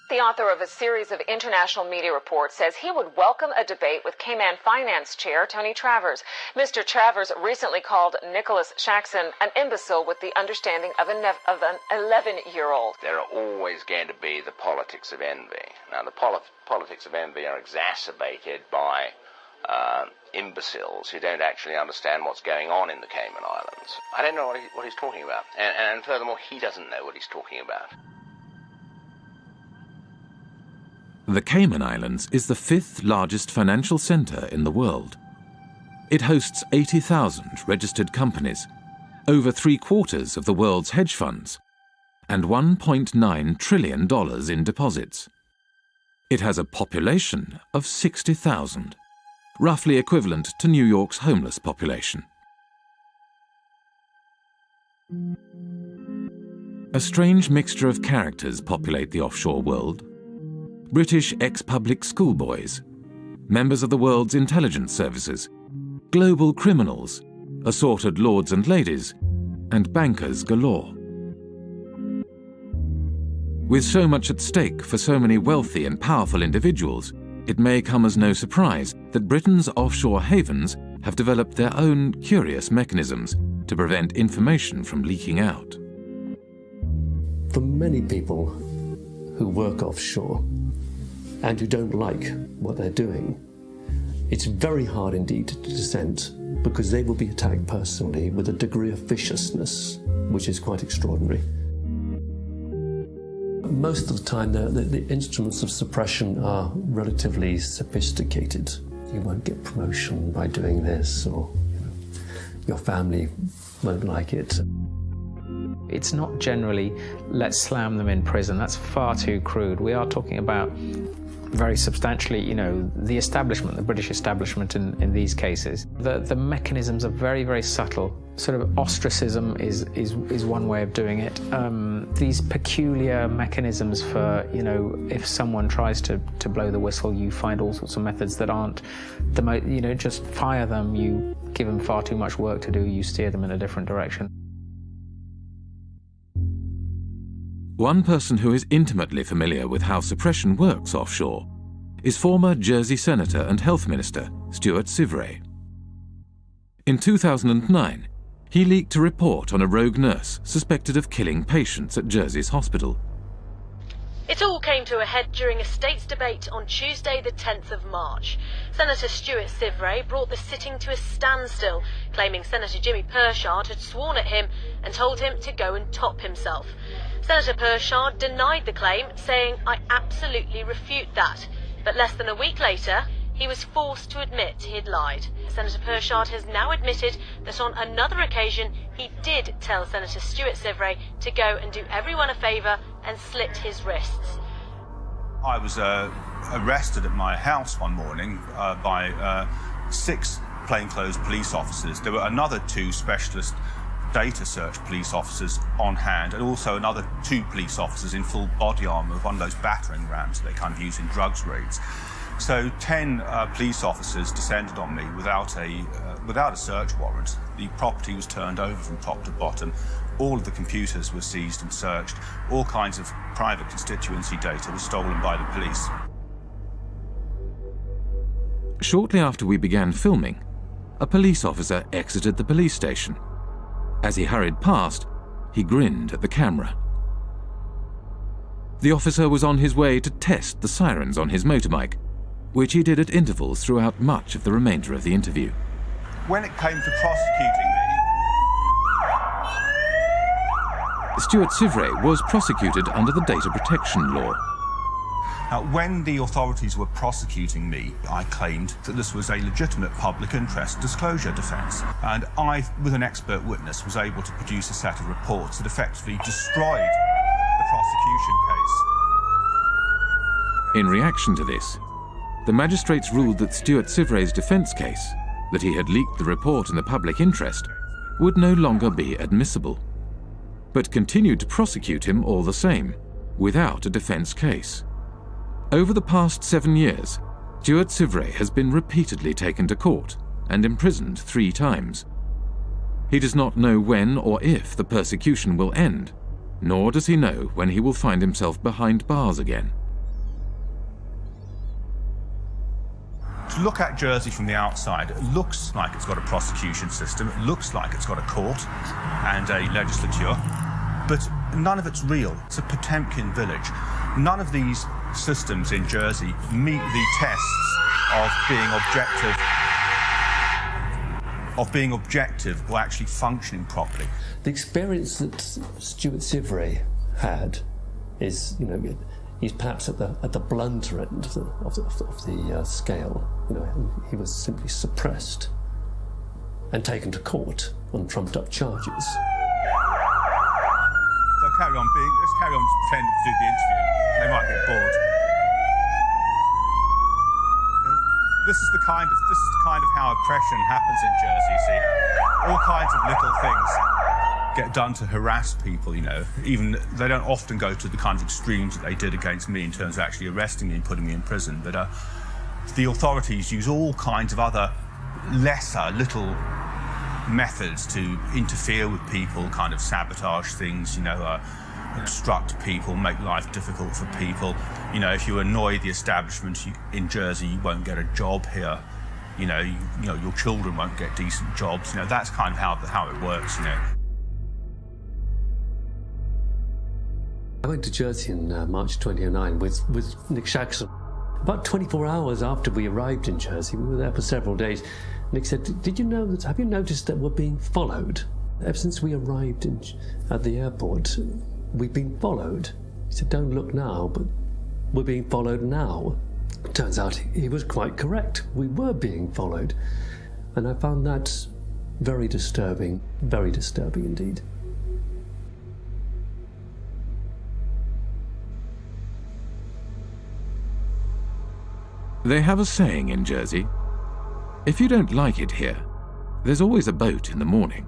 The author of a series of international media reports says he would welcome a debate with Cayman Finance Chair Tony Travers. Mr. Travers recently called Nicholas Shaxson an imbecile with the understanding of an 11-year-old. There are always going to be the politics of envy. Now, the politics of envy are exacerbated by imbeciles who don't actually understand what's going on in the Cayman Islands. I don't know what he's talking about. And furthermore, he doesn't know what he's talking about. The Cayman Islands is the 5th largest financial centre in the world. It hosts 80,000 registered companies, over 3/4 of the world's hedge funds, and $1.9 trillion in deposits. It has a population of 60,000, roughly equivalent to New York's homeless population. A strange mixture of characters populate the offshore world. British ex-public schoolboys, members of the world's intelligence services, global criminals, assorted lords and ladies, and bankers galore. With so much at stake for so many wealthy and powerful individuals, it may come as no surprise that Britain's offshore havens have developed their own curious mechanisms to prevent information from leaking out. For many people who work offshore and who don't like what they're doing, it's very hard indeed to dissent, because they will be attacked personally with a degree of viciousness which is quite extraordinary. Most of the time, the instruments of suppression are relatively sophisticated. You won't get promotion by doing this, or your family won't like it. It's not generally, let's slam them in prison. That's far too crude. We are talking about very substantially, the establishment, the British establishment in these cases. The mechanisms are very, very subtle. Sort of ostracism is one way of doing it. These peculiar mechanisms for, if someone tries to blow the whistle, you find all sorts of methods that aren't just fire them. You give them far too much work to do. You steer them in a different direction. One person who is intimately familiar with how suppression works offshore is former Jersey Senator and Health Minister Stuart Sivray. In 2009, he leaked a report on a rogue nurse suspected of killing patients at Jersey's hospital. It all came to a head during a state's debate on Tuesday the 10th of March. Senator Stuart Sivray brought the sitting to a standstill, claiming Senator Jimmy Pershard had sworn at him and told him to go and top himself. Senator Pershard denied the claim, saying, "I absolutely refute that." But less than a week later, he was forced to admit he'd lied. Senator Pershard has now admitted that on another occasion he did tell Senator Stuart Sivray to go and do everyone a favour and slit his wrists. I was arrested at my house one morning by 6 plainclothes police officers. There were another 2 specialist data search police officers on hand, and also another 2 police officers in full body armour of one of those battering rams they kind of use in drugs raids. So 10 police officers descended on me without a search warrant. The property was turned over from top to bottom. All of the computers were seized and searched. All kinds of private constituency data was stolen by the police. Shortly after we began filming, a police officer exited the police station. As he hurried past, he grinned at the camera. The officer was on his way to test the sirens on his motorbike, which he did at intervals throughout much of the remainder of the interview. When it came to prosecuting me, Stuart Sivray was prosecuted under the data protection law. When the authorities were prosecuting me, I claimed that this was a legitimate public interest disclosure defence, and I, with an expert witness, was able to produce a set of reports that effectively destroyed the prosecution case. In reaction to this, the magistrates ruled that Stuart Sivray's defence case, that he had leaked the report in the public interest, would no longer be admissible, but continued to prosecute him all the same, without a defence case. Over the past 7 years, Stuart Sivray has been repeatedly taken to court and imprisoned 3 times. He does not know when or if the persecution will end, nor does he know when he will find himself behind bars again. To look at Jersey from the outside, it looks like it's got a prosecution system, it looks like it's got a court and a legislature, but none of it's real. It's a Potemkin village. None of these systems in Jersey meet the tests of being objective or actually functioning properly. The experience that Stuart Sivray had is, he's perhaps at the blunter end of the scale. He was simply suppressed and taken to court on trumped-up charges. So let's carry on pretending to do the interview. They might get bored. This is the kind of how oppression happens in Jersey, you see. All kinds of little things get done to harass people, Even they don't often go to the kind of extremes that they did against me in terms of actually arresting me and putting me in prison, but the authorities use all kinds of other lesser little methods to interfere with people, kind of sabotage things, obstruct people, make life difficult for people. If you annoy the establishment in Jersey, you won't get a job here. Your children won't get decent jobs. That's kind of how it works. I went to Jersey in March 2009 with Nick Shaxson. About 24 hours after we arrived in Jersey, we were there for several days. Nick said, have you noticed that we're being followed? Ever since we arrived at the airport, we've been followed. He said, don't look now, but we're being followed now. Turns out he was quite correct. We were being followed. And I found that very disturbing indeed. They have a saying in Jersey, if you don't like it here, there's always a boat in the morning.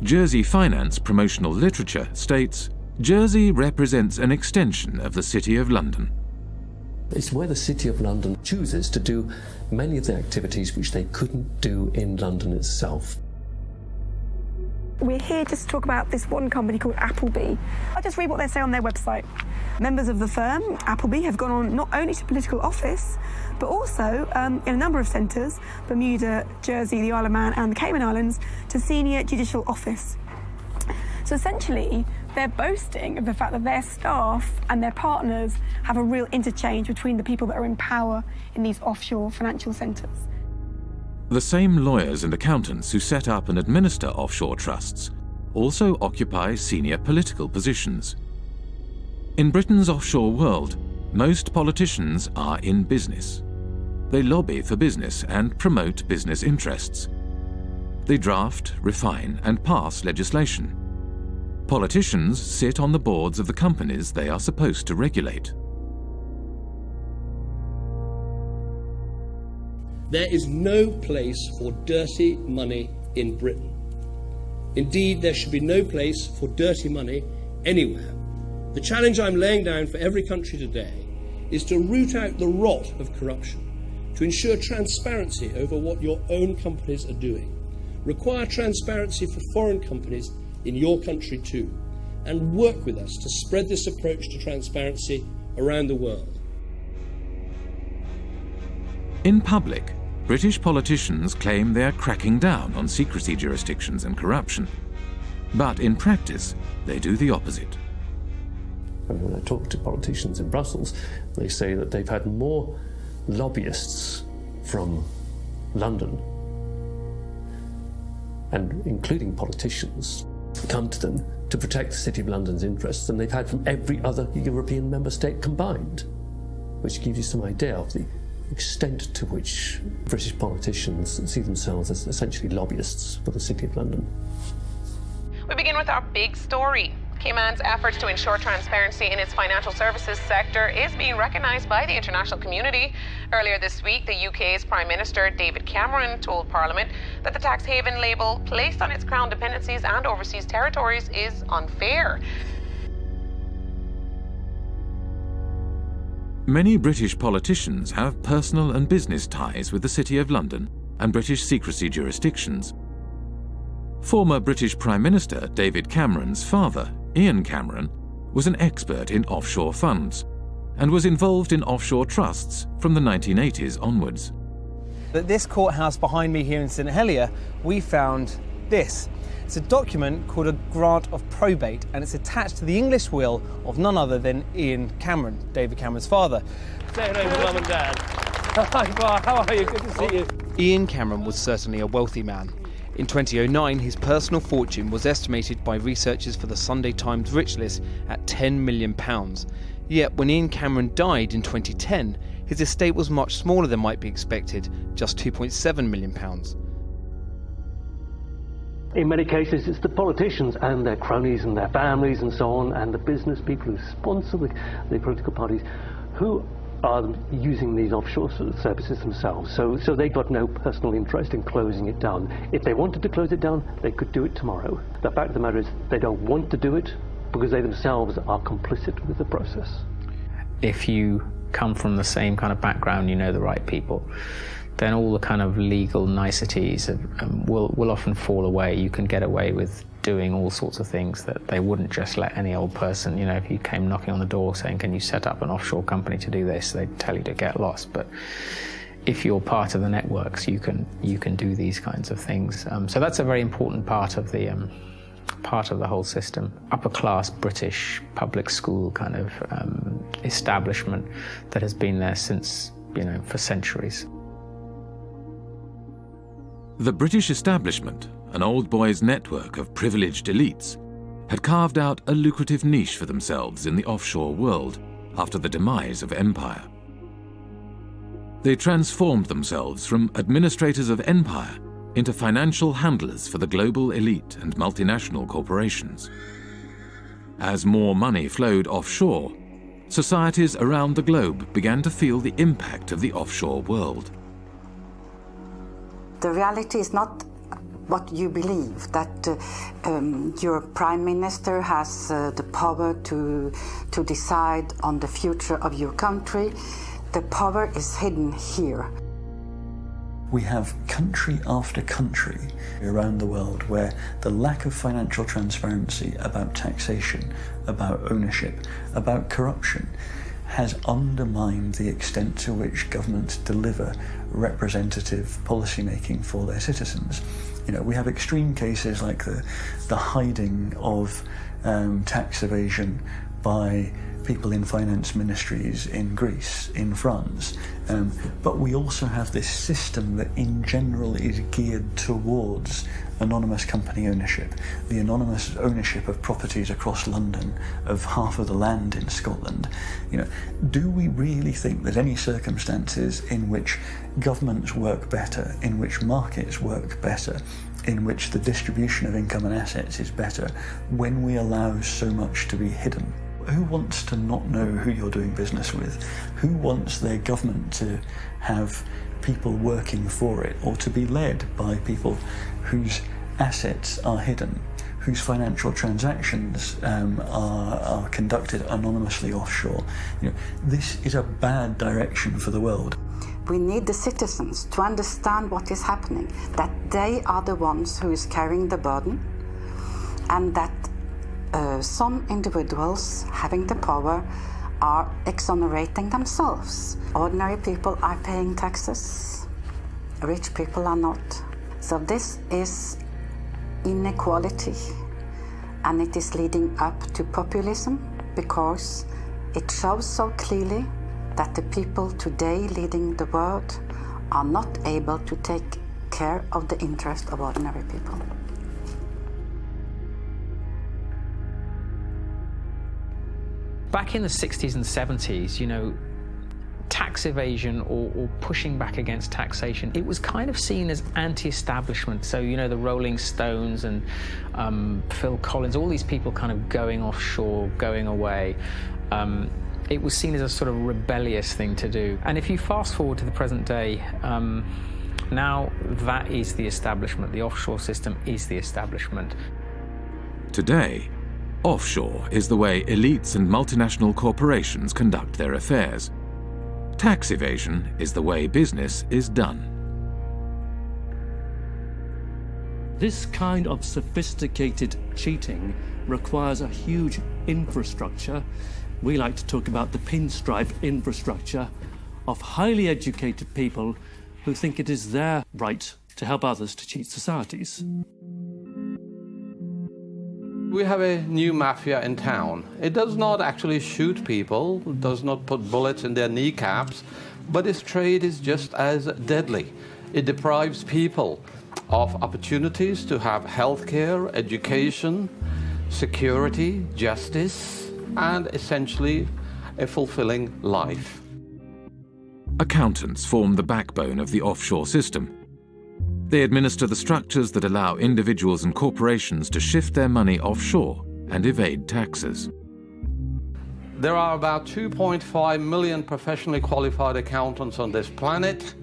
Jersey Finance promotional literature states, Jersey represents an extension of the City of London. It's where the City of London chooses to do many of the activities which they couldn't do in London itself. We're here just to talk about this one company called Appleby. I'll just read what they say on their website. Members of the firm, Appleby, have gone on not only to political office, but also in a number of centres, Bermuda, Jersey, the Isle of Man and the Cayman Islands, to senior judicial office. So essentially, they're boasting of the fact that their staff and their partners have a real interchange between the people that are in power in these offshore financial centres. The same lawyers and accountants who set up and administer offshore trusts also occupy senior political positions. In Britain's offshore world, Most politicians are in business. They lobby for business and promote business interests. They draft, refine, and pass legislation. Politicians sit on the boards of the companies they are supposed to regulate. There is no place for dirty money in Britain. Indeed, there should be no place for dirty money anywhere. The challenge I'm laying down for every country today is to root out the rot of corruption, to ensure transparency over what your own companies are doing, require transparency for foreign companies in your country too, and work with us to spread this approach to transparency around the world. In public, British politicians claim they are cracking down on secrecy jurisdictions and corruption. But in practice, they do the opposite. When I talk to politicians in Brussels, they say that they've had more lobbyists from London, and including politicians, come to them to protect the City of London's interests than they've had from every other European member state combined, which gives you some idea of the extent to which British politicians see themselves as essentially lobbyists for the City of London. We begin with our big story. Cayman's efforts to ensure transparency in its financial services sector is being recognised by the international community. Earlier this week, the UK's Prime Minister David Cameron told Parliament that the tax haven label placed on its Crown dependencies and overseas territories is unfair. Many British politicians have personal and business ties with the City of London and British secrecy jurisdictions. Former British Prime Minister David Cameron's father, Ian Cameron, was an expert in offshore funds and was involved in offshore trusts from the 1980s onwards. At this courthouse behind me here in St Helier, we found this. It's a document called a grant of probate, and it's attached to the English will of none other than Ian Cameron, David Cameron's father. Say hello to Mum and Dad. Hi, Bar, how are you? Good to see you. Ian Cameron was certainly a wealthy man. In 2009, his personal fortune was estimated by researchers for the Sunday Times Rich List at £10 million. Yet when Ian Cameron died in 2010, his estate was much smaller than might be expected, just £2.7 million. In many cases, it's the politicians and their cronies and their families and so on, and the business people who sponsor the political parties, who are using these offshore services themselves. So they've got no personal interest in closing it down. If they wanted to close it down, they could do it tomorrow. The fact of the matter is they don't want to do it because they themselves are complicit with the process. If you come from the same kind of background, you know the right people, then all the kind of legal niceties will often fall away. You can get away with doing all sorts of things that they wouldn't just let any old person, if you came knocking on the door saying, can you set up an offshore company to do this, they'd tell you to get lost. But if you're part of the networks, you can do these kinds of things. So that's a very important part of the whole system. Upper class British public school kind of establishment that has been there since, for centuries. The British establishment, an old boys' network of privileged elites, had carved out a lucrative niche for themselves in the offshore world after the demise of empire. They transformed themselves from administrators of empire into financial handlers for the global elite and multinational corporations. As more money flowed offshore, societies around the globe began to feel the impact of the offshore world. The reality is not what you believe, that your prime minister has the power to decide on the future of your country. The power is hidden here. We have country after country around the world where the lack of financial transparency about taxation, about ownership, about corruption has undermined the extent to which governments deliver representative policymaking for their citizens. We have extreme cases like the hiding of tax evasion by people in finance ministries in Greece, in France, but we also have this system that in general is geared towards anonymous company ownership, the anonymous ownership of properties across London, of half of the land in Scotland. You know, do we really think there's any circumstances in which governments work better, in which markets work better, in which the distribution of income and assets is better, when we allow so much to be hidden? Who wants to not know who you're doing business with? Who wants their government to have people working for it, or to be led by people whose assets are hidden, whose financial transactions are conducted anonymously offshore? You know, this is a bad direction for the world. We need the citizens to understand what is happening, that they are the ones who is carrying the burden, and that some individuals having the power are exonerating themselves. Ordinary people are paying taxes, rich people are not. So this is inequality, and it is leading up to populism, because it shows so clearly that the people today leading the world are not able to take care of the interest of ordinary people. Back in the 60s and 70s, you know, tax evasion or pushing back against taxation, it was kind of seen as anti-establishment. So, you know, the Rolling Stones and Phil Collins, all these people kind of going offshore, going away. It was seen as a sort of rebellious thing to do. And if you fast forward to the present day, now that is the establishment. The offshore system is the establishment. Today, offshore is the way elites and multinational corporations conduct their affairs. Tax evasion is the way business is done. This kind of sophisticated cheating requires a huge infrastructure. We like to talk about the pinstripe infrastructure of highly educated people who think it is their right to help others to cheat societies. We have a new mafia in town. It does not actually shoot people, does not put bullets in their kneecaps, but its trade is just as deadly. It deprives people of opportunities to have healthcare, education, security, justice, and essentially a fulfilling life. Accountants form the backbone of the offshore system. They administer the structures that allow individuals and corporations to shift their money offshore and evade taxes. There are about 2.5 million professionally qualified accountants on this planet.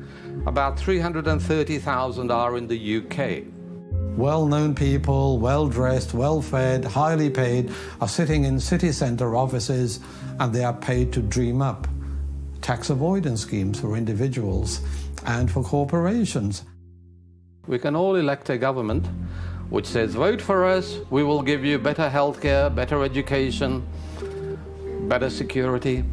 About 330,000 are in the UK. Well-known people, well-dressed, well-fed, highly paid, are sitting in city centre offices, and they are paid to dream up tax avoidance schemes for individuals and for corporations. We can all elect a government which says, vote for us, we will give you better healthcare, better education, better security.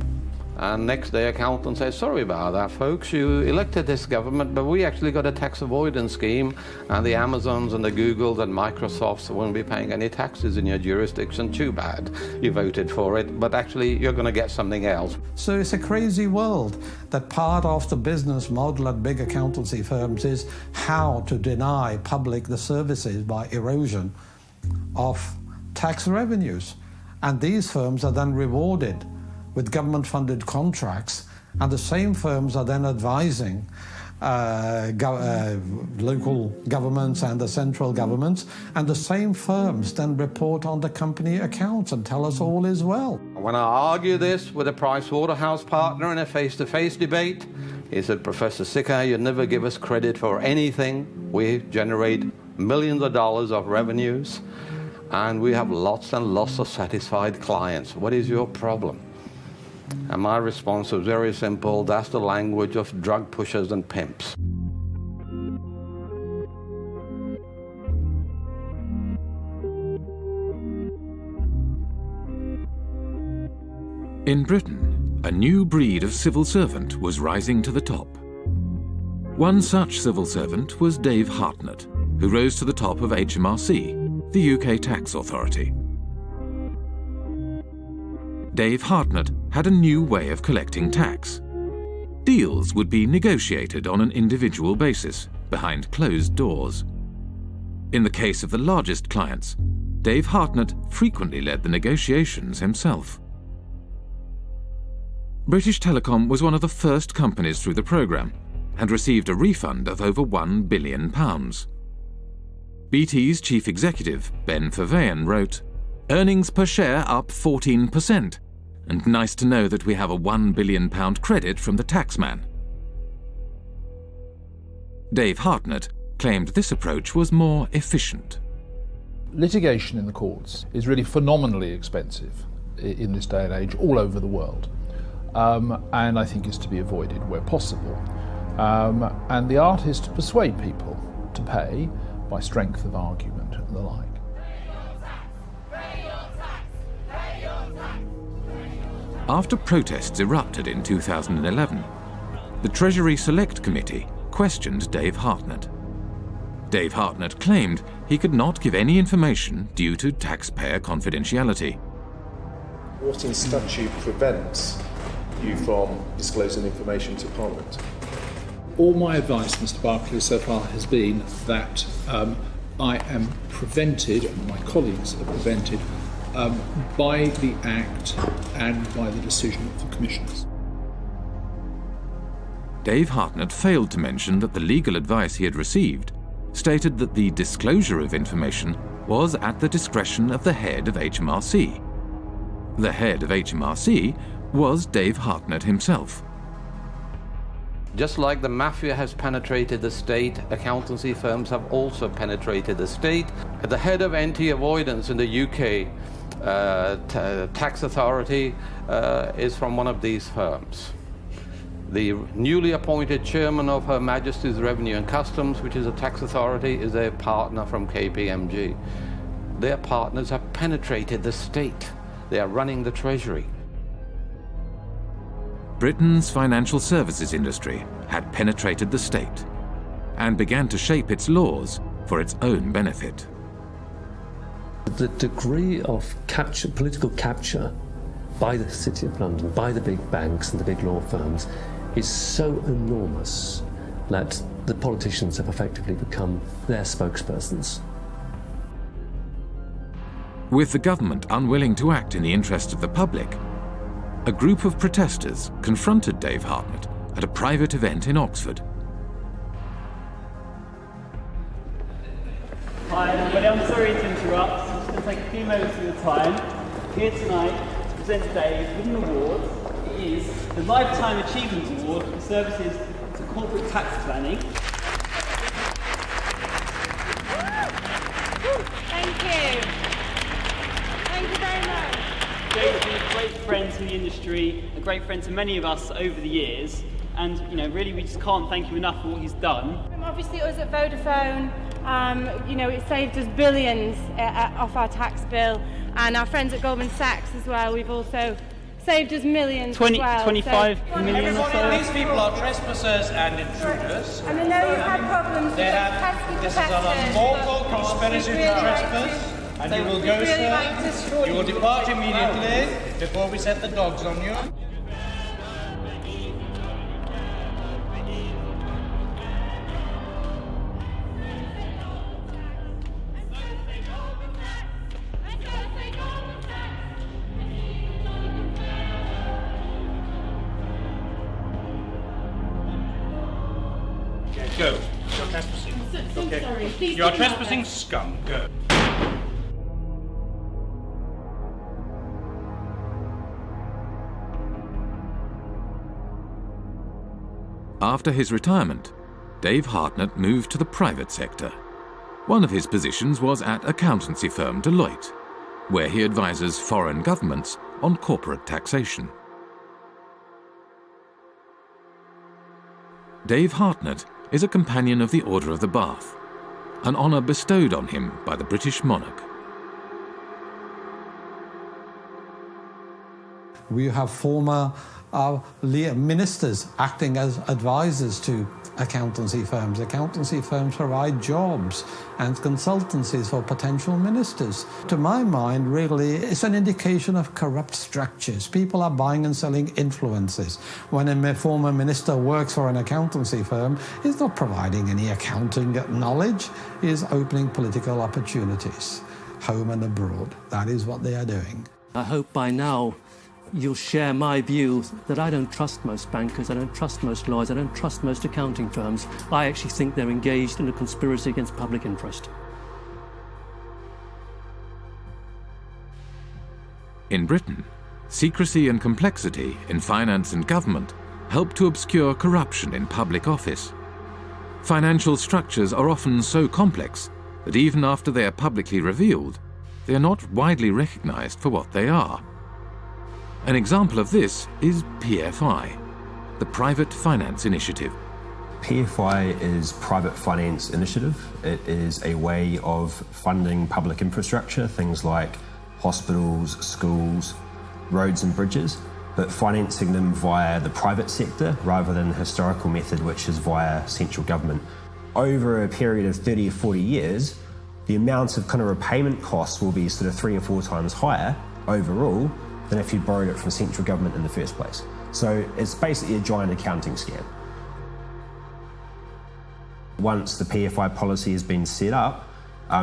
And next day accountant says, sorry about that folks, you elected this government, but we actually got a tax avoidance scheme, and the Amazons and the Googles and Microsofts won't be paying any taxes in your jurisdiction. Too bad. You voted for it, but actually you're going to get something else. So it's a crazy world that part of the business model at big accountancy firms is how to deny public the services by erosion of tax revenues. And these firms are then rewarded with government-funded contracts, and the same firms are then advising local governments and the central governments, and the same firms then report on the company accounts and tell us all is well. When I argue this with a Price Waterhouse partner in a face-to-face debate, he said, Professor Sicker, you never give us credit for anything. We generate millions of dollars of revenues, and we have lots and lots of satisfied clients. What is your problem? And my response was very simple, that's the language of drug pushers and pimps. In Britain, a new breed of civil servant was rising to the top. One such civil servant was Dave Hartnett, who rose to the top of HMRC, the UK tax authority. Dave Hartnett had a new way of collecting tax. Deals would be negotiated on an individual basis, behind closed doors. In the case of the largest clients, Dave Hartnett frequently led the negotiations himself. British Telecom was one of the first companies through the programme and received a refund of over £1 billion. BT's chief executive, Ben Verweyen, wrote, "Earnings per share up 14%, and nice to know that we have a £1 billion credit from the taxman." Dave Hartnett claimed this approach was more efficient. Litigation in the courts is really phenomenally expensive in this day and age all over the world, and I think is to be avoided where possible. And the art is to persuade people to pay by strength of argument and the like. After protests erupted in 2011, the Treasury Select Committee questioned Dave Hartnett. Dave Hartnett claimed he could not give any information due to taxpayer confidentiality. What in statute prevents you from disclosing information to Parliament? All my advice, Mr. Barclay, so far has been that I am prevented, and my colleagues are prevented, by the Act and by the decision of the Commissioners. Dave Hartnett failed to mention that the legal advice he had received stated that the disclosure of information was at the discretion of the head of HMRC. The head of HMRC was Dave Hartnett himself. Just like the mafia has penetrated the state, accountancy firms have also penetrated the state. The head of anti-avoidance in the UK tax authority is from one of these firms. The newly appointed chairman of Her Majesty's Revenue and Customs, which is a tax authority, is a partner from KPMG. Their partners have penetrated the state. They are running the Treasury. Britain's financial services industry had penetrated the state and began to shape its laws for its own benefit. The degree of political capture by the City of London, by the big banks and the big law firms, is so enormous that the politicians have effectively become their spokespersons. With the government unwilling to act in the interest of the public, a group of protesters confronted Dave Hartnett at a private event in Oxford. Hi everybody, I'm sorry to interrupt. I'm just going to take a few moments of your time. Here tonight to present Dave with an award. It is the Lifetime Achievement Award for services to corporate tax planning. Thank you. Thank you very much. Dave's been a great friend to the industry, a great friend to many of us over the years, and really we just can't thank him enough for what he's done. Obviously us at Vodafone, it saved us billions off our tax bill, and our friends at Goldman Sachs as well, we've also saved us millions as well. 25 million or so. These people are trespassers and intruders. And I know you've had problems with this is an unlawful conspiracy to trespass. And you will go, sir. You will depart immediately before we set the dogs on you. Go. You're trespassing. Okay. Sorry. You are trespassing, scum. Go. After his retirement, Dave Hartnett moved to the private sector. One of his positions was at accountancy firm Deloitte, where he advises foreign governments on corporate taxation. Dave Hartnett is a companion of the Order of the Bath, an honour bestowed on him by the British monarch. We have former ministers acting as advisors to accountancy firms. Accountancy firms provide jobs and consultancies for potential ministers. To my mind, really, it's an indication of corrupt structures. People are buying and selling influences. When a former minister works for an accountancy firm, he's not providing any accounting knowledge, he's opening political opportunities, home and abroad. That is what they are doing. I hope by now you'll share my view that I don't trust most bankers, I don't trust most lawyers, I don't trust most accounting firms. I actually think they're engaged in a conspiracy against public interest. In Britain, secrecy and complexity in finance and government help to obscure corruption in public office. Financial structures are often so complex that even after they are publicly revealed, they are not widely recognized for what they are. An example of this is PFI, the Private Finance Initiative. PFI is Private Finance Initiative. It is a way of funding public infrastructure, things like hospitals, schools, roads and bridges, but financing them via the private sector rather than the historical method, which is via central government. Over a period of 30 or 40 years, the amount of kind of repayment costs will be sort of 3 or 4 times higher overall than if you'd borrowed it from central government in the first place. So it's basically a giant accounting scam. Once the PFI policy has been set up,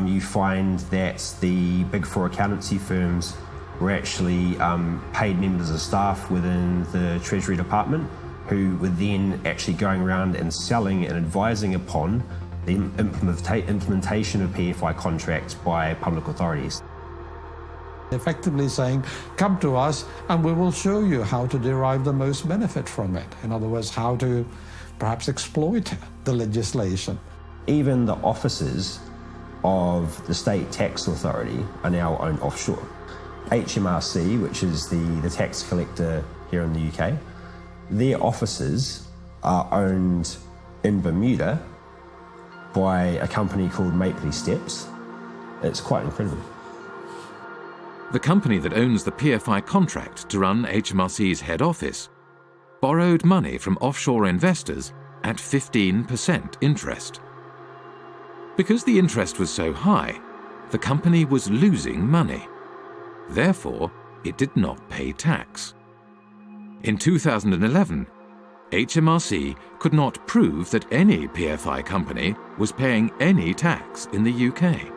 you find that the big 4 accountancy firms were actually paid members of staff within the Treasury Department who were then actually going around and selling and advising upon the implementation of PFI contracts by public authorities. Effectively saying, come to us and we will show you how to derive the most benefit from it. In other words, how to perhaps exploit the legislation. Even the offices of the State Tax Authority are now owned offshore. HMRC, which is the tax collector here in the UK, their offices are owned in Bermuda by a company called Mapley Steps. It's quite incredible. The company that owns the PFI contract to run HMRC's head office borrowed money from offshore investors at 15% interest. Because the interest was so high, the company was losing money. Therefore, it did not pay tax. In 2011, HMRC could not prove that any PFI company was paying any tax in the UK.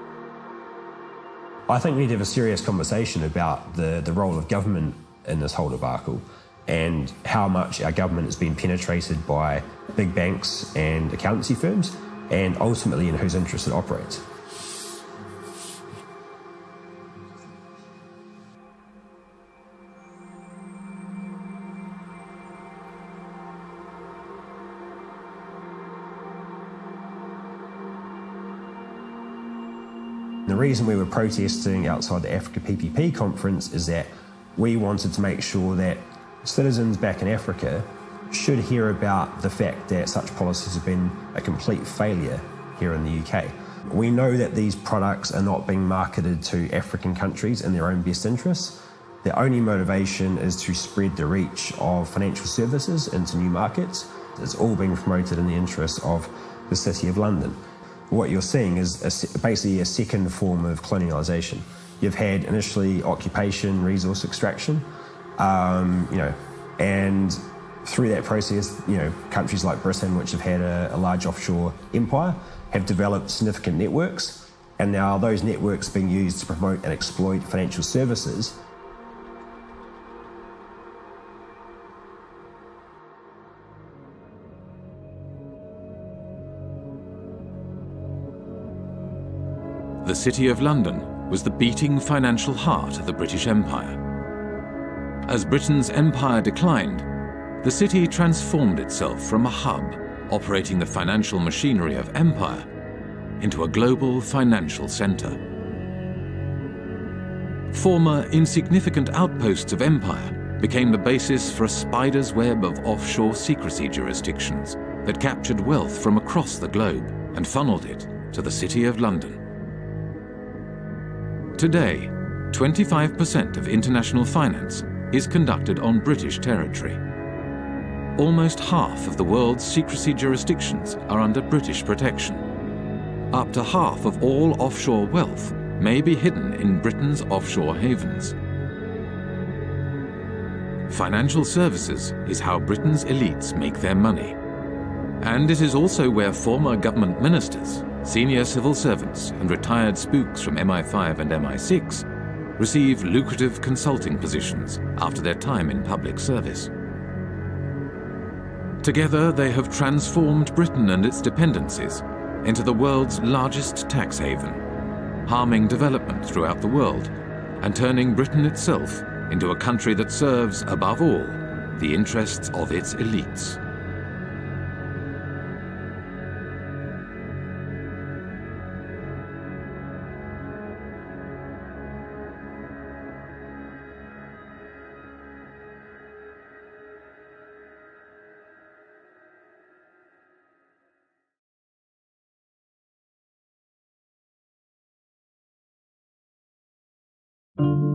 I think we need to have a serious conversation about the role of government in this whole debacle and how much our government has been penetrated by big banks and accountancy firms and ultimately in whose interest it operates. The reason we were protesting outside the Africa PPP conference is that we wanted to make sure that citizens back in Africa should hear about the fact that such policies have been a complete failure here in the UK. We know that these products are not being marketed to African countries in their own best interests. Their only motivation is to spread the reach of financial services into new markets. It's all being promoted in the interest of the City of London. What you're seeing is basically a second form of colonialisation. You've had initially occupation, resource extraction, and through that process, countries like Britain, which have had a large offshore empire, have developed significant networks, and now those networks are being used to promote and exploit financial services. The City of London was the beating financial heart of the British Empire. As Britain's empire declined, the city transformed itself from a hub operating the financial machinery of empire into a global financial centre. Former insignificant outposts of empire became the basis for a spider's web of offshore secrecy jurisdictions that captured wealth from across the globe and funneled it to the City of London. Today, 25% of international finance is conducted on British territory. almost half of the world's secrecy jurisdictions are under British protection. Up to half of all offshore wealth may be hidden in Britain's offshore havens. Financial services is how Britain's elites make their money. And it is also where former government ministers, senior civil servants and retired spooks from MI5 and MI6 receive lucrative consulting positions after their time in public service. Together, they have transformed Britain and its dependencies into the world's largest tax haven, harming development throughout the world and turning Britain itself into a country that serves, above all, the interests of its elites. Thank you.